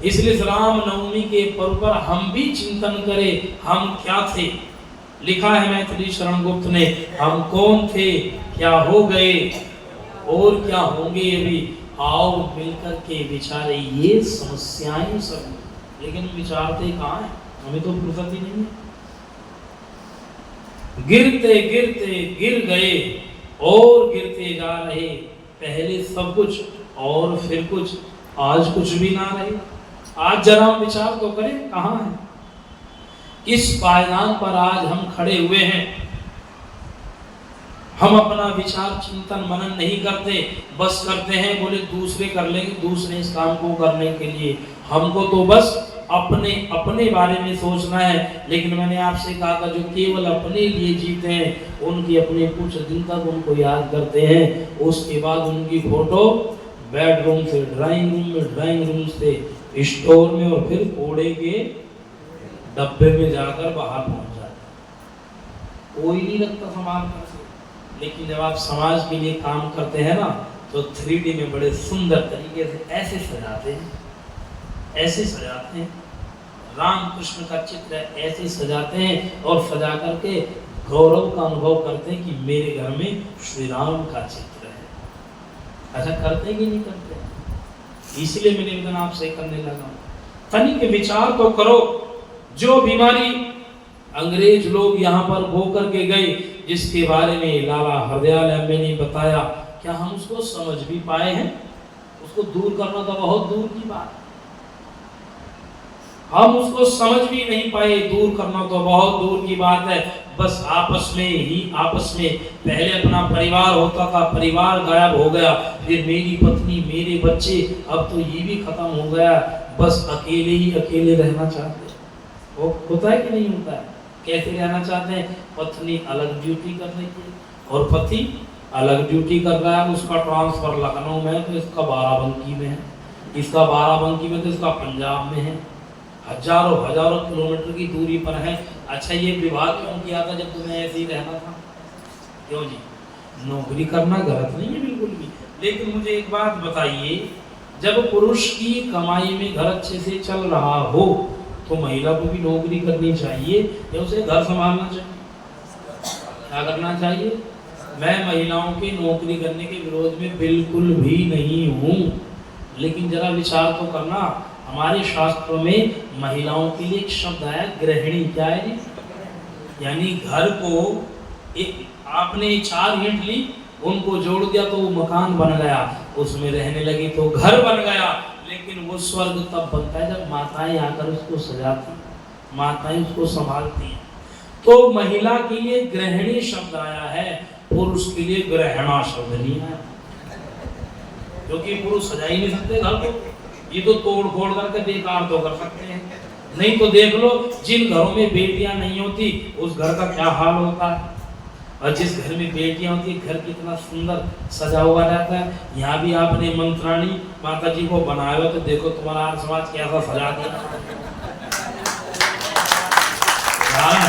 इसलिए राम नवमी के पर्व पर हम भी चिंतन करें, हम क्या थे। लिखा है मैथिली शरण गुप्त ने, हम कौन थे, क्या हो गए और क्या होंगे अभी। आओ मिलकर के विचारे ये समस्याएं सब, लेकिन विचारते कहाँ हैं? हमें तो फुर्सत ही नहीं है। गिरते गिरते गिर गए और गिरते जा रहे, पहले सब कुछ और फिर कुछ, आज कुछ भी ना रहे। आज जरा हम विचार तो करें, कहाँ है? किस पायदान पर आज हम खड़े हुए हैं? हम अपना विचार चिंतन मनन नहीं करते, बस करते हैं बोले दूसरे कर लेंगे, दूसरे इस काम को करने के लिए। हमको तो बस अपने बारे में सोचना है। लेकिन मैंने आपसे कहा था, जो केवल अपने लिए जीते हैं, उनकी अपने कुछ दिन तक उनको याद करते हैं, उसके बाद उनकी फोटो बेडरूम से ड्राइंग रूम में, ड्राइंग रूम से स्टोर में, और फिर कूड़े के डब्बे में जाकर बाहर पहुंच जाता। कोई नहीं रखता संभाल कर। लेकिन जब आप समाज के लिए काम करते हैं ना, तो 3D में बड़े सुंदर तरीके से ऐसे सजाते हैं, ऐसे सजाते हैं। राम कृष्ण का चित्र ऐसे सजाते हैं और सजा करके गौरव का अनुभव करते हैं कि मेरे घर में श्री राम का चित्र है। अच्छा करते कि नहीं करते? इसलिए मैं निवेदन आपसे करने लगा, तनिक विचार तो करो। जो बीमारी अंग्रेज लोग यहाँ पर बो करके गए, जिसके बारे में लाला हरदयाल एमए ने बताया, क्या हम उसको समझ भी पाए हैं? उसको दूर करना तो बहुत दूर की बात, हम उसको समझ भी नहीं पाए, दूर करना तो बहुत दूर की बात है। बस आपस में पहले अपना परिवार होता था, परिवार गायब हो गया, फिर मेरी पत्नी, मेरे बच्चे, अब तो ये भी खत्म हो गया। बस अकेले ही अकेले रहना चाहते हैं। वो होता है कि नहीं होता है? कैसे रहना चाहते हैं? पत्नी अलग ड्यूटी कर रही है और पति अलग ड्यूटी कर रहा है। उसका ट्रांसफर लखनऊ में है तो इसका बाराबंकी में है, इसका बाराबंकी में तो इसका पंजाब में है, हजारों किलोमीटर की दूरी पर है। अच्छा, ये विवाह क्यों किया था जब तुम्हें ऐसे ही रहना था? क्यों जी? नौकरी करना गलत नहीं है बिल्कुल भी, लेकिन मुझे एक बात बताइए, जब पुरुष की कमाई में घर अच्छे से चल रहा हो तो महिला को भी नौकरी करनी चाहिए या उसे घर संभालना चाहिए? क्या करना चाहिए? मैं महिलाओं के नौकरी करने के विरोध में बिल्कुल भी नहीं हूँ, लेकिन जरा विचार तो करना। हमारे शास्त्रों में महिलाओं के लिए एक शब्द आया, गृहिणी। क्या है जी? यानी घर को एक आपने 4 ईंट ली, उनको जोड़ दिया तो वो मकान बन गया, उसमें रहने लगी तो घर बन गया। लेकिन वो स्वर्ग तब बनता है जब माताएं आकर उसको सजाती, माताएं उसको संभालती हैं। तो महिला के लिए गृहिणी शब्द आया है, पुरुष के लिए ग्रहणा शब्द नहीं आया, क्योंकि पुरुष सजा ही नहीं सकते घर को। ये तो तोड़ फोड़ करके बेकार तो कर सकते हैं, नहीं तो देख लो जिन घरों में बेटियां नहीं होती उस घर का क्या हाल होता है, और जिस घर में बेटियां होती घर कितना सुंदर सजा हुआ रहता है। यहाँ भी आपने मंत्राणी माता जी को बनाया हो तो देखो तुम्हारा समाज कैसा सजा दिया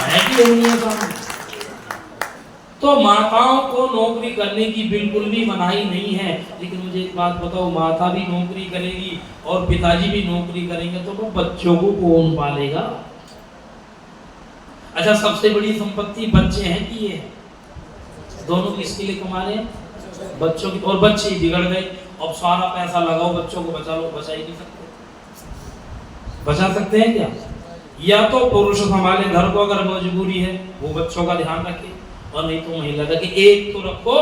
है कि नहीं है? तो माताओं को नौकरी करने की बिल्कुल भी मनाही नहीं है, लेकिन मुझे एक बात बताओ, माता भी नौकरी करेगी और पिताजी भी नौकरी करेंगे तो वो बच्चों को कौन पालेगा? अच्छा, सबसे बड़ी संपत्ति बच्चे हैं कि ये दोनों किसके लिए कमा रहे हैं? बच्चों की। और बच्चे बिगड़ गए, अब सारा पैसा लगाओ बच्चों को बचा लो, बचा ही नहीं सकते। बचा सकते हैं क्या? या तो पुरुष संभाले घर को अगर मजबूरी है, वो बच्चों का ध्यान रखे, और नहीं तो महिला का कि एक तो रखो,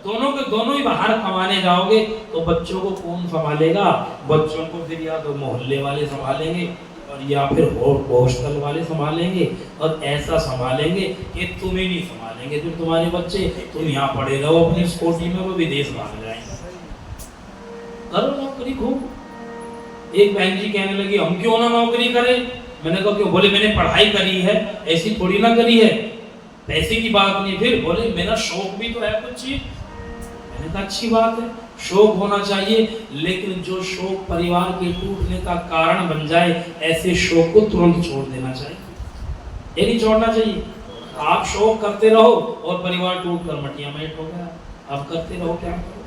दोनों के दोनों ही बाहर कमाने जाओगे तो बच्चों को कौन संभालेगा? बच्चों को फिर या तो मोहल्ले वाले संभालेंगे और या फिर हॉस्टल वाले संभालेंगे, और ऐसा संभालेंगे कि तुम्हें नहीं संभालेंगे। फिर तुम्हारे बच्चे, तुम यहाँ पड़े रहो अपनी स्कूटी में, वो विदेश भाग जाएंगे। करो नौकरी खूब। एक बहन जी कहने लगी हम क्यों ना नौकरी करें? मैंने कहा क्यों? बोले मैंने पढ़ाई करी है, ऐसी थोड़ी ना करी है, पैसे की बात नहीं। फिर बोले मेरा शौक भी तो है कुछ चीज। मैंने कहा अच्छी बात है, शौक होना चाहिए, लेकिन जो शौक परिवार के टूटने का कारण बन जाए, ऐसे शौक को तुरंत छोड़ देना चाहिए। ये नहीं छोड़ना चाहिए। आप शौक करते रहो और परिवार टूट कर मटिया मेट हो गया, अब करते रहो क्या करो।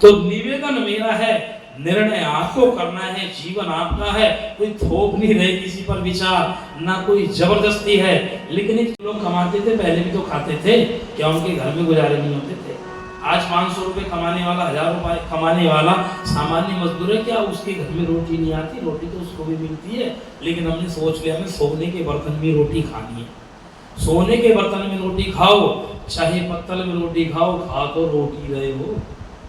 तो निवेदन मेरा है, निर्णय आपको करना है, जीवन आपका है, कोई थोप नहीं रहे किसी पर विचार, ना कोई जबरदस्ती है। लेकिन लोग कमाते थे, पहले भी तो खाते थे, क्या उनके घर में गुजारे नहीं होते थे? आज 500 रुपए कमाने वाला, 1000 रुपए कमाने वाला सामान्य मजदूर है, क्या उसके घर में रोटी नहीं आती? रोटी तो उसको भी मिलती है, लेकिन हमने सोच लिया हमें सोने के बर्तन में रोटी खानी है। सोने के बर्तन में रोटी खाओ, चाहे पत्तल में रोटी खाओ, खा तो रोटी रहे हो,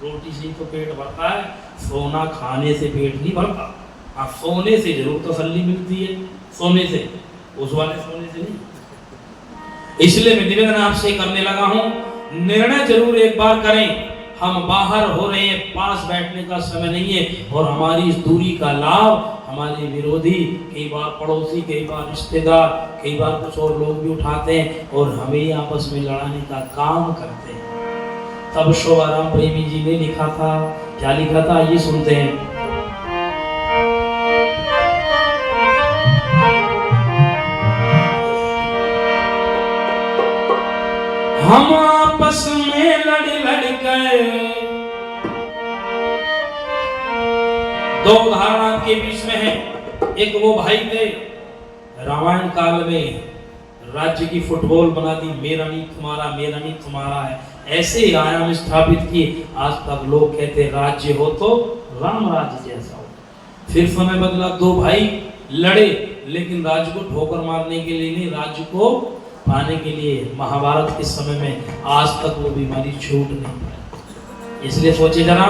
रोटी से तो पेट भरता है, सोना खाने से पेट नहीं भरता। हाँ, सोने से जरूर तसल्ली मिलती है, सोने से, उस वाले सोने से नहीं। इसलिए मैं निवेदन आपसे करने लगा हूं, निर्णय जरूर एक बार करें। हम बाहर हो रहे हैं, पास बैठने का समय नहीं है, और हमारी इस दूरी का लाभ हमारे विरोधी, कई बार पड़ोसी, कई बार रिश्तेदार, कई बार कुछ और लोग भी उठाते हैं और हमें आपस में लड़ाने का काम करते हैं। तब शोभाराम प्रेमी जी ने लिखा था, क्या लिखा था, ये सुनते हैं। हम आपस में लड़ गए। दो उदाहरण के बीच में है। एक वो भाई थे रामायण काल में, राज्य की फुटबॉल बना दी, मेरा नहीं तुम्हारा, मेरा नहीं तुम्हारा है, ऐसे ही आयाम स्थापित किए। आज तक लोग कहते राज्य हो तो राम राज्य जैसा हो। फिर समय बदला, दो भाई लड़े, लेकिन राज्य को ठोकर मारने के लिए नहीं, राज्य को पाने के लिए। महाभारत के समय में आज तक वो बीमारी छूट नहीं पाई। इसलिए सोचे जरा,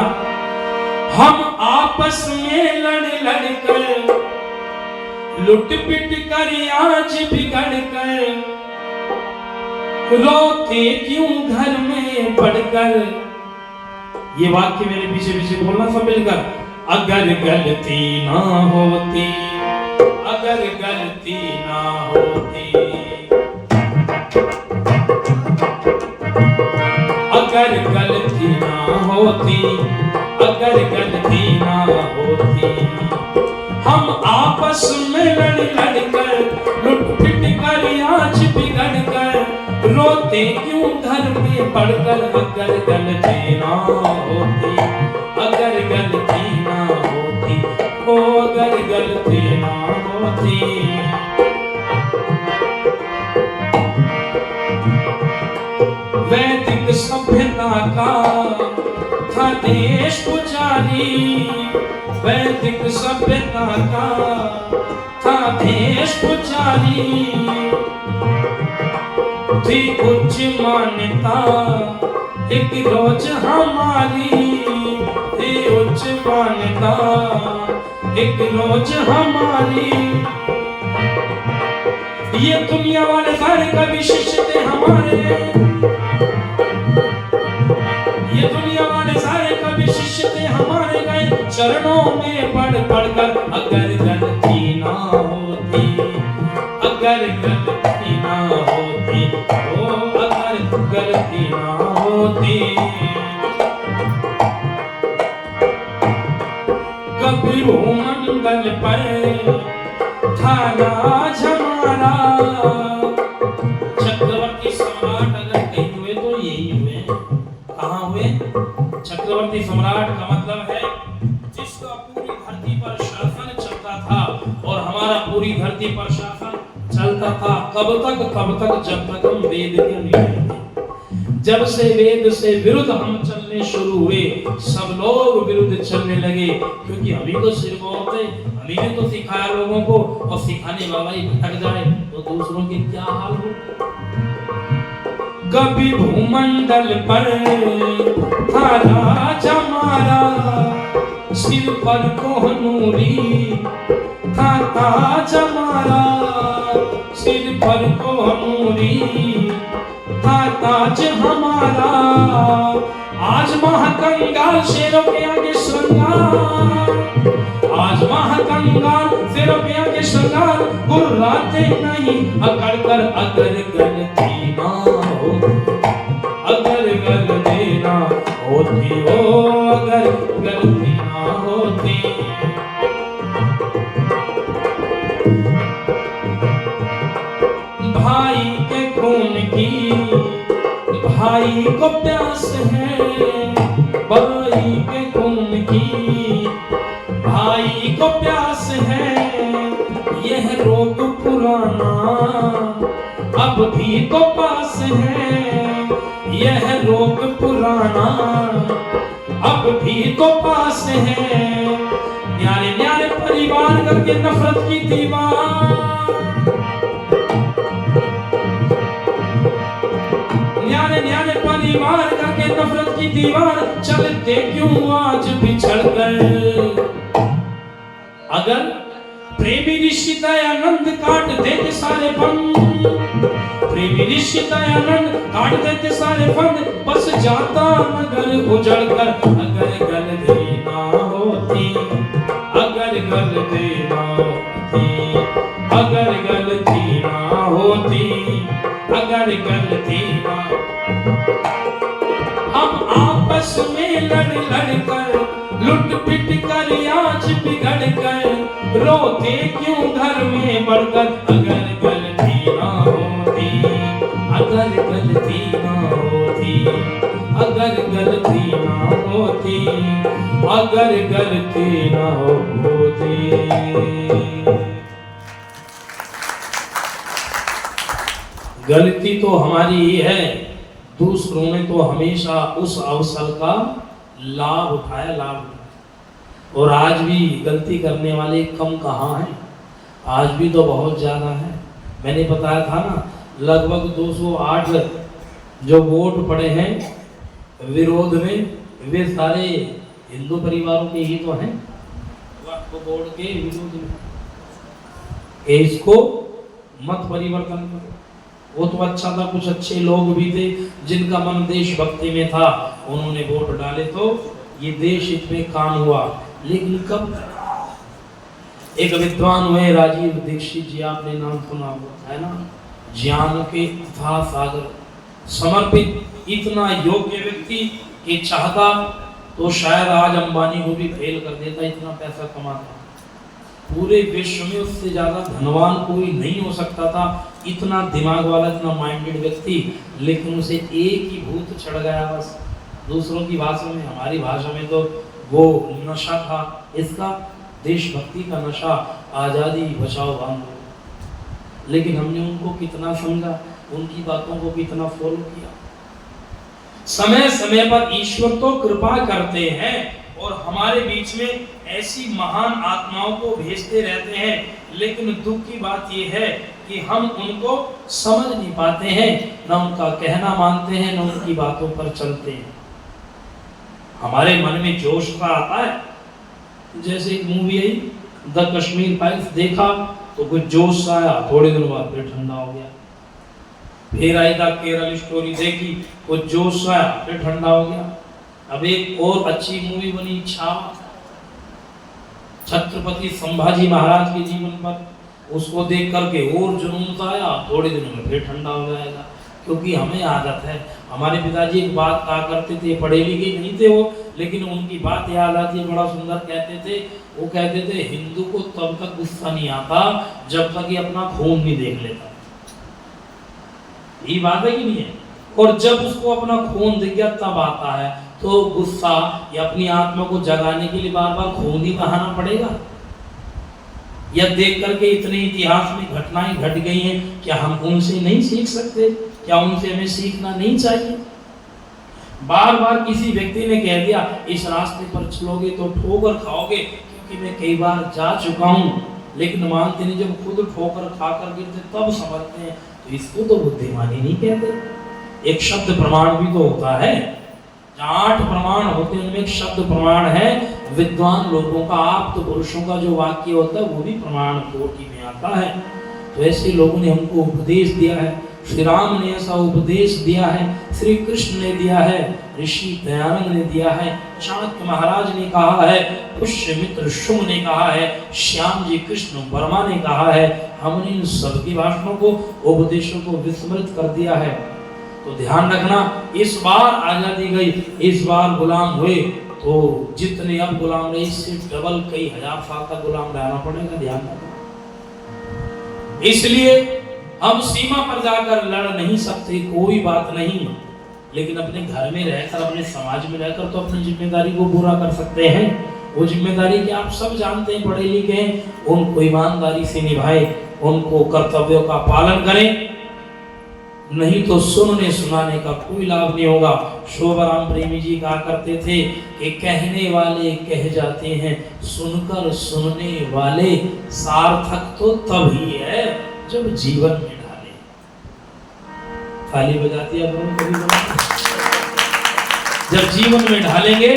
हम आपस में लड़ लड़ कर, लुट पिट कर आज बिगड़ कर, रोते क्यों घर में पड़कर। ये वाक्य मेरे पीछे पीछे बोलना सब मिलकर। अगर गलती ना होती, अगर गलती ना होती, अगर गलती ना होती, अगर गलती ना होती, हम आपस में लड़ लड़ कर, लुट पिट कर आज बिगड़ कर, रोते क्यों घर में पड़कर। अगर गलती ना होती, अगर गलती ना होती, ओ अगर गलती ना होती। वैदिक सभ्यता का था देश पुजारी, वैदिक सभ्यता का था देश पुजारी, थी उच्च मान्यता एक रोज हमारी, थी उच्च मान्यता एक रोज हमारी। ये दुनिया वाले सारे कवि शिष्य थे हमारे, ये दुनिया वाले सारे कवि शिष्य थे हमारे, गए चरणों में पढ़ पढ़ कर। अगर गलती ना होती, अगर गलती ना होती, ओ अगर गलती ना होती। कभी भूमंडल पर था राज हमारा, चक्रवर्ती सम्राट अगर कहीं हुए तो यही हुए। कहाँ हुए? चक्रवर्ती सम्राट का मतलब है जिसका पूरी धरती पर शासन चलता था, और हमारा पूरी धरती पर शासन चलता था कब तक? कब तक? जब तक हम वेद के अनुयायी थे। जब से वेद से विरुद्ध हम चलने शुरू हुए, सब लोग विरुद्ध चलने लगे, क्योंकि अभी तो सिर्फ होते, अभी ने तो सिखाया लोगों को, और सिखाने वाला ही भटक जाए तो दूसरों के क्या हाल हो। कभी भूमंडल पर था राज हमारा, सिर पर कोहनूरी था ताज हमारा, सिर पर कोहनूरी था ताज हमारा। आज महाकंगाल शेरों के आगे श्रृंगार, आज महाकंगाल शेरों के आगे श्रृंगार, गुर्राते नहीं अकड़ कर। अगर गलती ना होती, अगर गलती ना होती, ओ अगर गलती ना होती। भाई के खून की भाई को प्यास है, भाई के खून की भाई को प्यास है, यह रोग पुराना अब भी तो पास है, यह रोग पुराना अब भी तो पास है। न्यारे न्यारे परिवार करके नफरत की दीवार, न्यारे न्यारे परिवार करके नफरत की दीवार, चलते क्यों आज बिछड़ कर। अगर प्रेमी ऋषि दयानंद काट देते सारे बंध, प्रेमी ऋषि दयानंद काट देते सारे बंध, बस जाता नगर उजड़ कर। अगर गलती ना होती, अगर गलती ना होती, अगर गलती ना होती, अगर गलती ना। हम आपस में लड़ लड़ कर, लुट पिट कर आज बिगड़ कर, रोते क्यों घर में बढ़कर। अगर गलती ना होती, अगर गलती ना होती, अगर गलती ना होती, अगर गलती ना होती। 。 「गलती तो हमारी ही है, दूसरों ने तो हमेशा उस अवसर का लाभ उठाया। और आज भी गलती करने वाले कम कहाँ हैं, आज भी तो बहुत ज़्यादा है। मैंने बताया था ना, लगभग 208 जो वोट पड़े हैं विरोध में, वे सारे हिंदू परिवारों के ही तो हैं। वक्फ बोर्ड के विरोध में इसको मत परिवर्तन करो। वो तो अच्छा था, कुछ अच्छे लोग भी थे जिनका मन देशभक्ति में था, उन्होंने वोट डाले तो ये देश इसमें काम हुआ। लेकिन कब एक विद्वान हुए राजीव दीक्षित जी, आपने नाम सुना हुआ है ना, ज्ञान के था सागर समर्पित इतना योग्य व्यक्ति कि चाहता तो शायद आज अंबानी को भी फेल कर देता, इतना पैसा कमाता। पूरे विश्व में उससे ज्यादा धनवान कोई नहीं हो सकता था, इतना दिमाग वाला, इतना माइंडेड व्यक्ति। लेकिन उसे एक ही भूत चढ़ गया बस। दूसरों की भाषा में, हमारी भाषा में तो वो नशा था इसका, देशभक्ति का नशा, आजादी बचाओ आंदोलन। लेकिन हमने उनको कितना समझा, उनकी बातों को कितना फॉलो किया। समय समय पर ईश्वर तो कृपा करते हैं और हमारे बीच में ऐसी महान आत्माओं को भेजते रहते हैं, लेकिन दुख की बात यह है कि हम उनको समझ नहीं पाते हैं, न उनका कहना मानते हैं, न उनकी बातों पर चलते हैं। हमारे मन में जोश सा आता है, जैसे एक movie I the Kashmir files, देखा तो कुछ जोश सा आया, थोड़े दिन बाद फिर ठंडा हो गया। फिर आई द केरल स्टोरी, देखी कुछ जोश सा आया, फिर ठंडा हो गया। अब एक और अच्छी मूवी बनी छावा, छत्रपति संभाजी महाराज के जीवन पर, उसको देख करके और जुनून आया, थोड़े दिनों में फिर ठंडा हो जाएगा। क्योंकि हमें आदत है, हमारे पिताजी एक बात कहा करते थे, पढ़े लिखे नहीं थे वो, लेकिन उनकी बात याद आती है, बड़ा सुंदर कहते थे। वो कहते थे हिंदू को तब तक गुस्सा नहीं आता जब तक ये अपना खून नहीं देख लेता। ये बात है कि नहीं है? और जब उसको अपना खून दिख गया तब आता है, तो गुस्सा या अपनी आत्मा को जगाने के लिए बार बार खून ही बहाना पड़ेगा। या देख करके इतने इतिहास में घटनाएं घट गई हैं, क्या हम उनसे नहीं सीख सकते? क्या उनसे हमें सीखना नहीं चाहिए? बार बार किसी व्यक्ति ने कह दिया इस रास्ते पर चलोगे तो ठोकर खाओगे, क्योंकि मैं कई बार जा चुका हूँ, लेकिन मानते नहीं, जब खुद ठोकर खाकर गिरते तब समझते हैं। तो इसको तो बुद्धिमानी नहीं कहते। एक शब्द प्रमाण भी तो होता है, 8 प्रमाण होते हैं, उनमें एक शब्द प्रमाण है। विद्वान लोगों का, आप्त पुरुषों का जो वाक्य होता है वो भी प्रमाण कोटि में आता है। तो ऐसे लोगों ने हमको उपदेश दिया है, श्री राम ने ऐसा उपदेश दिया है, श्री कृष्ण ने दिया है, ऋषि दयानंद ने दिया है, चाणक्य महाराज ने कहा है, पुष्यमित्र शुंग ने कहा है, श्याम जी कृष्ण वर्मा ने कहा है। हमने इन सबकी भाषणों को, उपदेशों को विस्मृत कर दिया है। तो ध्यान रखना, इस बार आजादी गई, इस बार गुलाम हुए, तो जितने अब गुलाम रहे इससे डबल कई हजार साल तक गुलाम रहना पड़ेगा। ध्यान रखना। इसलिए हम सीमा पर जाकर लड़ नहीं सकते, कोई बात नहीं, लेकिन अपने घर में रहकर, अपने समाज में रहकर तो अपनी जिम्मेदारी को पूरा कर सकते हैं। वो जिम्मेदारी की आप सब जानते हैं, पढ़े लिखे हैं, उनको ईमानदारी से निभाए, उनको कर्तव्यों का पालन करें, नहीं तो सुनने सुनाने का कोई लाभ नहीं होगा। शोभाराम प्रेमी जी कहा करते थे कि कहने वाले कह जाते हैं, सुनकर सुनने वाले सार्थक तो तभी है जब जीवन में ढाले। ताली बजाती है कभी जब जीवन में ढालेंगे।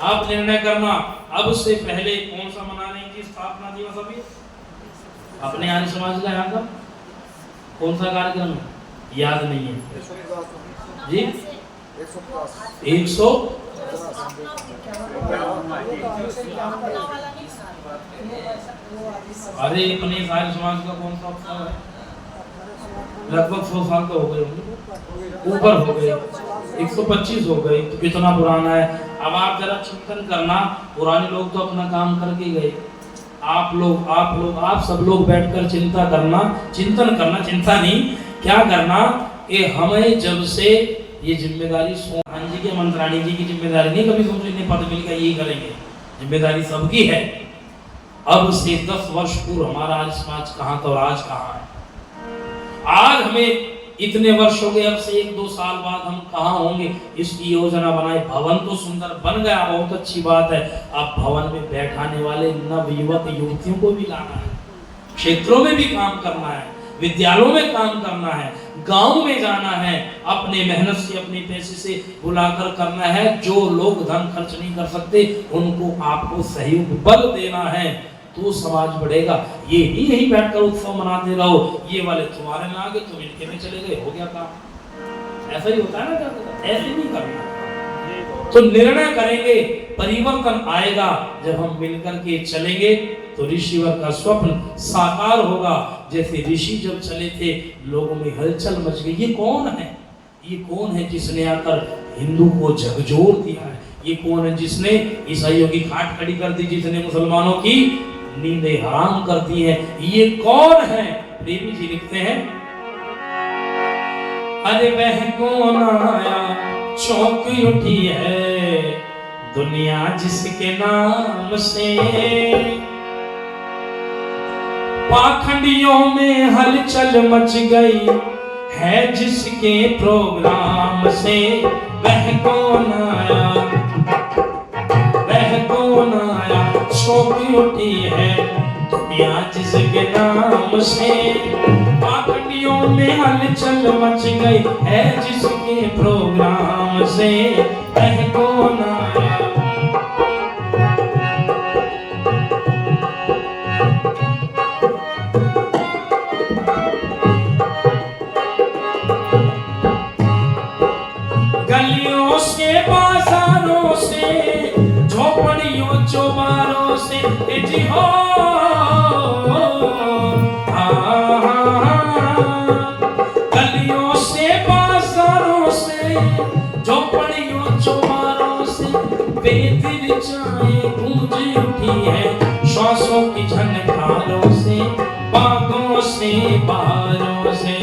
आप निर्णय करना, अब से पहले कौन सा मनाने की स्थापना दिवस अभी अपने आर्य समाज का यहाँ का कौन सा कार्यक्रम है, याद नहीं है जी? 100 अरे अपने सारे समाज का कौन सा उत्सव है? लगभग 100 साल तो हो गए होंगे, ऊपर हो गए, 125 हो गए, तो कितना पुराना है। अब आप जरा चिंतन करना, पुराने लोग तो अपना काम करके गए, आप सब लोग बैठकर चिंता करना, चिंतन करना, चिंता नहीं, क्या करना कि हमें जब से ये जिम्मेदारी सोहान जी की, मंत्राणी जी की जिम्मेदारी नहीं, कभी सोचे नहीं पद मिल यही करेंगे, जिम्मेदारी सबकी है। अब से 10 वर्ष पूर्व हमारा आज समाज कहाँ था और आज कहाँ है। आज हमें इतने वर्ष हो गए, अब से 1-2 साल बाद हम कहाँ होंगे, इसकी योजना बनाए। भवन तो सुंदर बन गया, बहुत अच्छी बात है। अब भवन में बैठाने वाले नवयुवक युवतियों को भी लाना है, क्षेत्रों में भी काम करना है, विद्यालयों में काम करना है, गांव में जाना है, अपने मेहनत से अपने पैसे से बुलाकर करना है। जो लोग धन खर्च नहीं कर सकते उनको आपको सहयोग बल देना है, तो समाज बढ़ेगा। ये नहीं यहीं बैठकर उत्सव मनाते रहो, ये वाले तुम्हारे में आ गए तुम इनके में चले गए, हो गया काम। ऐसा ही होता है ना, क्या ऐसे नहीं करना। तो निर्णय करेंगे, परिवर्तन आएगा जब हम मिलकर के चलेंगे, तो ऋषिवर का स्वप्न साकार होगा। जैसे ऋषि जब चले थे, लोगों में हलचल मच गई, ये कौन है, ये कौन है जिसने आकर हिंदू को झकझोर दिया है, ये कौन है जिसने ईसाइयों की खाट खड़ी कर दी, जिसने मुसलमानों की नींदें हराम कर दी है, ये कौन है। प्रेमी जी लिखते हैं, अरे वह कौन आया चौंक उठी है दुनिया जिसके नाम से, पाखंडियों में हलचल मच गई है जिसके प्रोग्राम से। वह कौन आया, वह कौन आया चौंक उठी है दुनिया जिसके नाम से, पाखंडियों में हलचल मच गई है जिसके प्रोग्राम से। वह कौन आया, गलियों से बाजारों से झोपड़ियों चौबारों से जी हो, गलियों से बाजारों से झोपड़ियों चौबारों से वेद ऋचाएं गूंज उठी है श्वासों की झनकारों से, बागों से बाहरों से।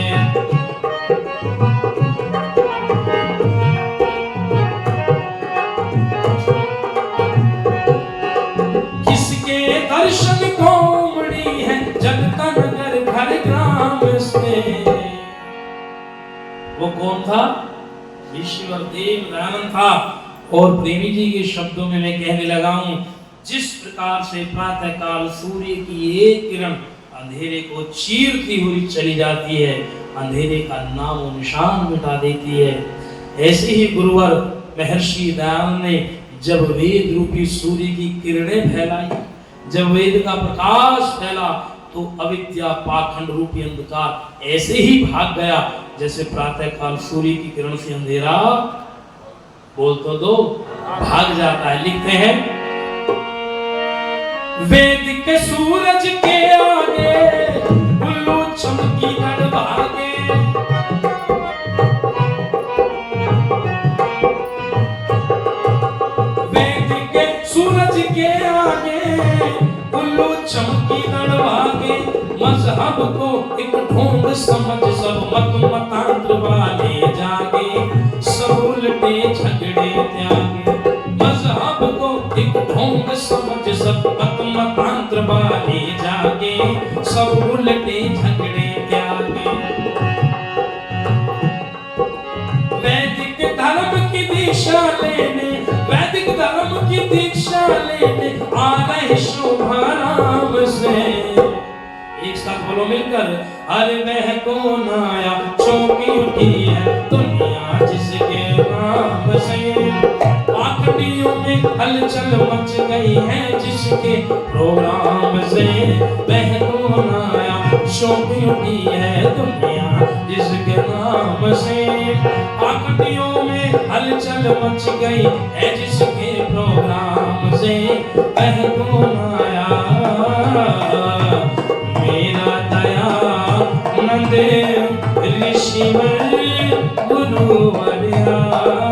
किसके दर्शन को उमड़ी है जनता नगर घर ग्राम से। वो कौन था, ईश्वर देव दयानंद था। और प्रेमी जी के शब्दों में मैं कहने लगा हूं, जिस प्रकार से प्रातः काल सूर्य की एक किरण अंधेरे को चीरती हुई चली जाती है, अंधेरे का नाम और निशान मिटा देती है, ऐसे ही गुरुवर महर्षि दयानंद ने जब वेद रूपी सूर्य की किरणें फैलाई, जब वेद का प्रकाश फैला, तो अविद्या पाखंड रूपी अंधकार ऐसे ही भाग गया जैसे प्रातः काल सूर्य की किरण से अंधेरा, बोल तो दो, भाग जाता है। लिखते हैं, वेद के सूरज के आगे उल्लू चमकी गड़ भागे, वेद के सूरज के आगे उल्लू चमकी गड़ भागे, मजहब को एक ढोंग समझ सब मत मतांतर वाले जागे, सब उल्टे झगड़े त्यागे, मजहब को एक ढोंग समझ सब मत मतांतर वाले जागे, सब उल्टे झगड़े त्यागे। वैदिक धर्म की दीक्षा लेने, वैदिक धर्म की दीक्षा लेने आ रहे शुभाराम से। एक साथ बोलो मिलकर, अरे वह कौन आया चौंकी उठी है दुनिया जिसके नाम से, पाखंडियों में हलचल मच गई है जिसके प्रोग्राम से। वह कौन आया चौंकी उठी है दुनिया जिसके नाम से, पाखंडियों में हलचल मच गई है जिसके प्रोग्राम से। वह कौन आया, मेरा दयानंद ऋषिवर गुरुवर आया।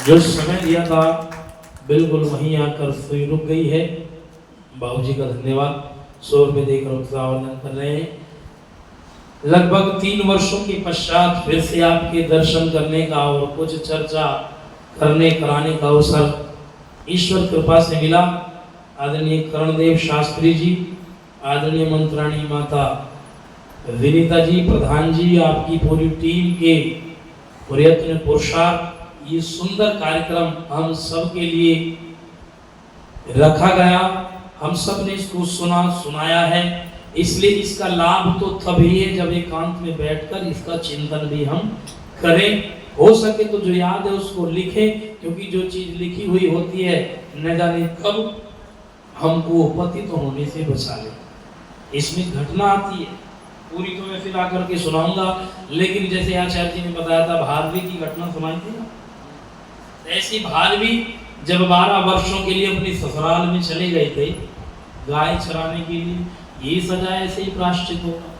जो समय दिया था बिल्कुल वहीं आकर सुई रुक गई है। बाबूजी का धन्यवाद, 100 रुपये देकर उत्साहवर्धन कर रहे हैं। लगभग 3 वर्षों के पश्चात फिर से आपके दर्शन करने का और कुछ चर्चा करने कराने का अवसर ईश्वर कृपा से मिला। आदरणीय कर्णदेव शास्त्री जी आदरणीय मंत्राणी माता विनीता जी, प्रधान जी, आपकी पूरी टीम के प्रयत्न पुरुषार्थ ये सुंदर कार्यक्रम हम सब के लिए रखा गया। हम सब ने इसको सुनाया है, इसलिए इसका लाभ तो तभी है जब एकांत में बैठकर इसका चिंतन भी हम करें। हो सके तो जो याद है उसको लिखें, क्योंकि जो चीज लिखी हुई होती है न जाने कब हमको पतित होने से बचा ले। इसमें घटना आती है, पूरी तो मैं फिर आकर के सुनाऊंगा, लेकिन जैसे आचार्य जी ने बताया था भारवी की घटना सुनाई थी ना, ऐसी भारवी जब 12 वर्षों के लिए अपनी ससुराल में चले गए थे गाय चराने के लिए, ये सजा ऐसे ही प्रायश्चित होगा।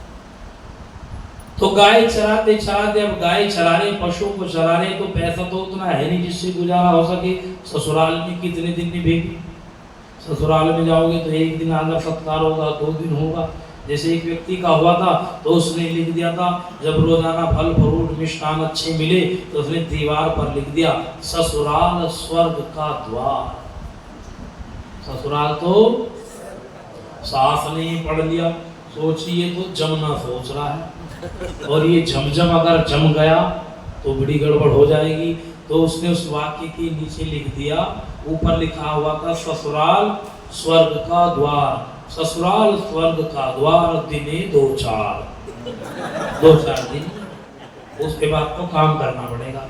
तो गाय चराते चराते, अब गाय चरा रहे, पशुओं को चरा रहे, तो पैसा तो उतना है नहीं जिससे गुजारा हो सके। ससुराल में कितने दिन निभेगी? ससुराल में जाओगे तो एक दिन आदर सत्कार होगा, 2 दिन होगा। जैसे एक व्यक्ति का हुआ था तो उसने लिख दिया था, जब रोजाना फल फ्रूट मिष्ठान अच्छे मिले तो उसने दीवार पर लिख दिया, ससुराल स्वर्ग का द्वार। ससुराल तो सास ने पढ़ लिया, सोचिए तो जमना सोच रहा है, और ये झमझम अगर जम गया तो बड़ी गड़बड़ हो जाएगी। तो उसने उस वाक्य के नीचे लिख दिया, ऊपर लिखा हुआ था ससुराल स्वर्ग का द्वार, ससुराल स्वर्ग का द्वार दिने 2-4 दिन, उसके बाद तो काम करना पड़ेगा।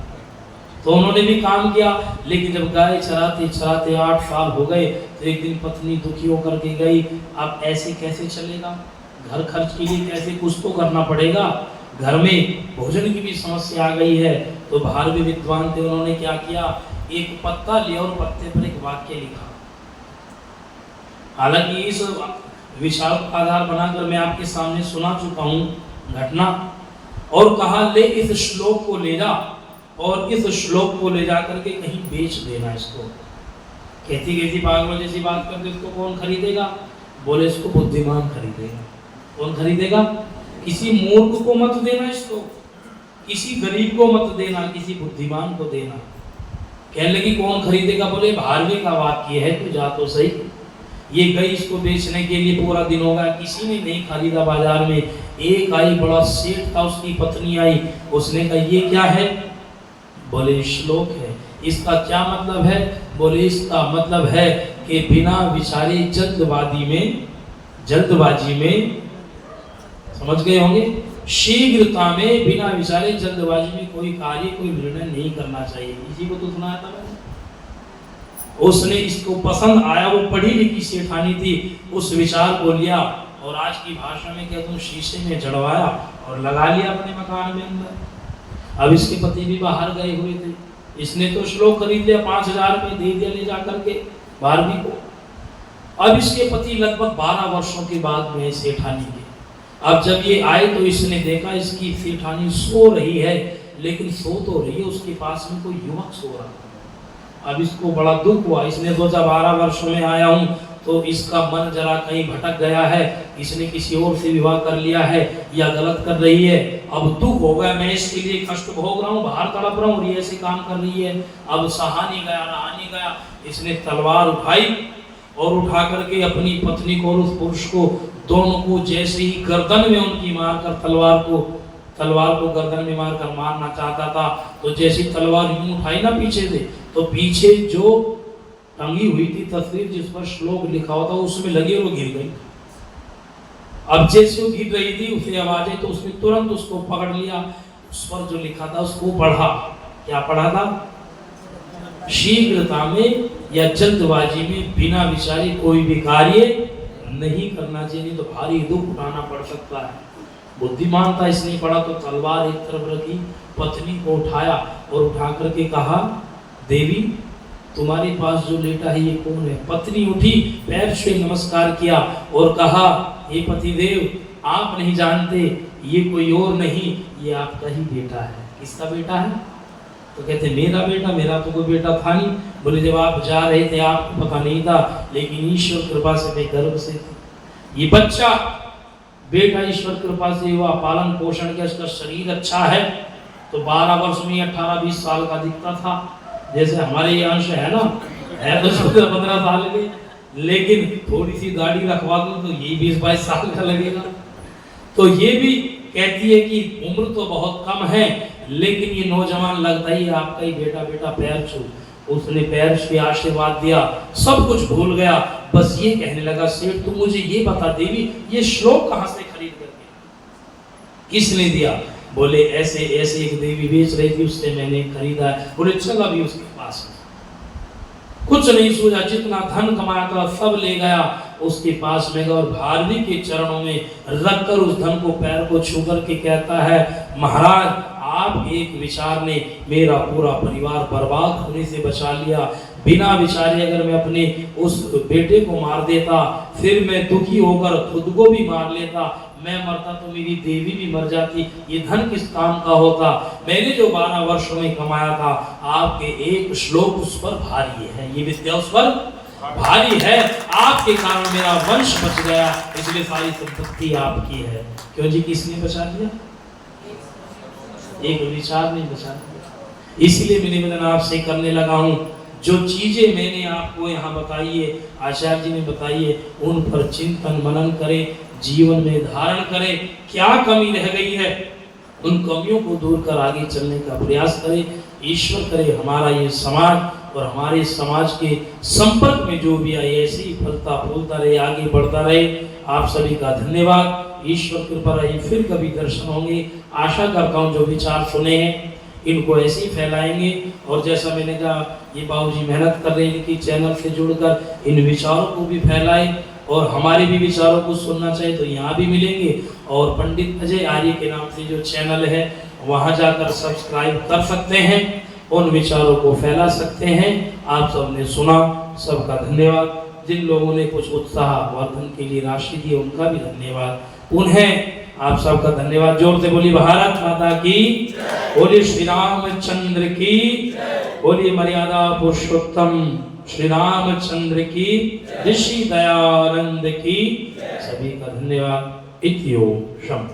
तो उन्होंने भी काम किया, लेकिन जब गाय चराते चराते 8 साल हो गए तो एक दिन पत्नी दुखी होकर के गई, अब ऐसे कैसे चलेगा, घर खर्च के लिए कैसे कुछ तो करना पड़ेगा, घर में भोजन की भी समस्या आ गई है। तो भारवी विद्वान थे, उन्होंने क्या किया, एक पत्ता लिया और पत्ते पर एक वाक्य लिखा। हालांकि इस विचार का आधार बनाकर मैं आपके सामने सुना चुका हूँ घटना, और कहा ले इस श्लोक को ले जा, और इस श्लोक को ले जाकर के कहीं बेच देना इसको। खेती खेती पागलों जैसी बात करते, इसको कौन खरीदेगा? बोले इसको बुद्धिमान खरीदेगा। कौन खरीदेगा? किसी मूर्ख को मत देना, इसको किसी गरीब को मत देना, किसी बुद्धिमान को देना। कहने लगी कौन खरीदेगा? बोले भारवी का वाक्य है, तो जा तो सही। ये गई इसको बेचने के लिए, पूरा दिन हो गया, किसी ने नहीं खरीदा। बाजार में एक आई, बड़ा सेठ था, उसकी पत्नी आई, उसने कहा ये क्या है? बोले श्लोक है। इसका क्या मतलब है? बोले इसका मतलब है कि बिना विचारे जल्दबाजी में समझ गए होंगे, शीघ्रता में बिना विचारे जल्दबाजी में कोई कार्य कोई निर्णय नहीं करना चाहिए। इसी को तो सुनाया था मैंने। उसने इसको पसंद आया, वो पढ़ी लिखी सेठानी थी, उस विचार को लिया और आज की भाषा में कहता हूँ शीशे में जड़वाया और लगा लिया अपने मकान में अंदर। अब इसके पति भी बाहर गए हुए थे, इसने तो श्लोक खरीद लिया, 5000 में दे दिया ले जाकर के भारवी को। अब इसके पति लगभग 12 वर्षों के बाद में सेठानी के, अब जब ये आए तो इसने देखा इसकी सेठानी सो रही है, लेकिन सो तो रही है, उसके पास में कोई युवक सो रहा था। अब इसको बड़ा दुख हुआ, इसने सोचा 12 वर्षों में आया हूँ तो इसका मन जरा कहीं भटक गया है, इसने किसी और से विवाह कर लिया है या गलत कर रही है। अब दुख हो गया, मैं इसके लिए कष्ट भोग रहा हूँ, बाहर तड़प रहा हूँ और ये ऐसे काम कर रही है। अब सहा नहीं गया, रहा नहीं गया, इसने तलवार उठाई और उठा करके अपनी पत्नी को और उस पुरुष को, दोनों को जैसे ही गर्दन में उनकी मारकर तलवार को गर्दन में मारकर मारना चाहता था, तो जैसी तलवार यूं उठाई ना पीछे से, तो पीछे जो टंगी हुई थी तस्वीर जिस पर श्लोक लिखा हुआ था उसमें लगी और वो गिर गई। अब जैसे वो गिर रही थी उसे आवाज आई तो उसने तुरंत उसको पकड़ लिया, उस पर जो लिखा था उसको पढ़ा। क्या पढ़ा था? शीघ्रता में या जल्दबाजी में बिना विचारे कोई भी कार्य नहीं करना चाहिए, तो भारी दुख उठाना पड़ सकता है। बुद्धिमान था, इसने पढ़ा तो तलवार एक तरफ रखी, पत्नी को उठाया और उठा करके कहा, देवी तुम्हारे पास जो लेटा है ये कौन है? पत्नी उठी, पैर से नमस्कार किया और कहा, हे पतिदेव आप नहीं जानते, ये कोई और नहीं, ये आपका ही बेटा है। किसका बेटा है? तो कहते मेरा बेटा? मेरा तो कोई बेटा था नहीं। बोले जब आप जा रहे थे आपको पता नहीं था, लेकिन ईश्वर कृपा से मैं गर्भ से थी। ये बच्चा बेटा ईश्वर कृपा से हुआ, पालन पोषण किया, इसका शरीर अच्छा है। तो 12 वर्ष में 18-20 साल का दिखता था, जैसे हमारे ये अंश है ना, है तो 15 साल के, लेकिन थोड़ी सी गाड़ी रखवा दूं तो ये 20-22 साल का लगेगा। तो ये भी कहती है कि उम्र तो बहुत कम है, लेकिन ये नौजवान लगता ही आपका ही बेटा पैर छू। उसने पैर छू आशीर्वाद दिया, सब कुछ भूल गया, बस ये कहने लगा, सेठ तू मुझे ये बता देवी, ये श्लोक कहाँ से खरीद करके किसने दिया? बोले ऐसे ऐसे एक देवी बेच रही थी, उससे मैंने खरीदा। बोले चल अभी उसके पास। कुछ नहीं सूझा, जितना धन कमाया था सब ले गया, उसके पास में गया और भारवी के चरणों में रखकर उस धन को पैर को छू करके कहता है, महाराज आप एक विचार ने मेरा पूरा परिवार बर्बाद होने से बचा लिया। बिना विचारे अगर मैं अपने उस बेटे को मार देता, फिर मैं दुखी होकर खुद को भी मार लेता, मैं मरता तो मेरी देवी भी मर जाती, ये धन किस काम का होता? मैंने जो 12 वर्षों में कमाया था, आपके एक श्लोक उस पर भारी है, ये विद्या उस पर भारी है, आपके कारण मेरा वंश बच गया, इसलिए सारी संपत्ति आपकी है। क्यों जी? किसने बचा लिया? एक विचार ने बचा लिया। इसलिए मैं निवेदन आपसे करने लगा हूं, जो चीजें मैंने आपको यहाँ बताई है, आचार्य जी ने बताई है, उन पर चिंतन मनन करें, जीवन में धारण करें। क्या कमी रह गई है, उन कमियों को दूर कर आगे चलने का प्रयास करें। ईश्वर करे हमारा ये समाज और हमारे समाज के संपर्क में जो भी आए ऐसे ही फलता फूलता रहे, आगे बढ़ता रहे। आप सभी का धन्यवाद। ईश्वर कृपा रही, फिर कभी दर्शन होंगे। आशा करता हूँ जो विचार सुने हैं इनको ऐसे ही फैलाएंगे, और जैसा मैंने कहा ये बाबूजी मेहनत कर रहे हैं इनकी चैनल से जुड़कर इन विचारों को भी फैलाएं, और हमारे भी विचारों को सुनना चाहिए तो यहाँ भी मिलेंगे। और पंडित अजय आर्य के नाम से जो चैनल है वहाँ जाकर सब्सक्राइब कर सकते हैं, उन विचारों को फैला सकते हैं। आप सबने सुना, सबका धन्यवाद। जिन लोगों ने कुछ उत्साह वर्धन के लिए राशि दी उनका भी धन्यवाद। उन्हें आप सबका धन्यवाद। जोर से बोलिए भारत माता की, बोलिए श्री रामचंद्र की, बोलिए मर्यादा पुरुषोत्तम श्री रामचंद्र की, ऋषि दयानंद की। सभी का धन्यवाद। इत्यो शम।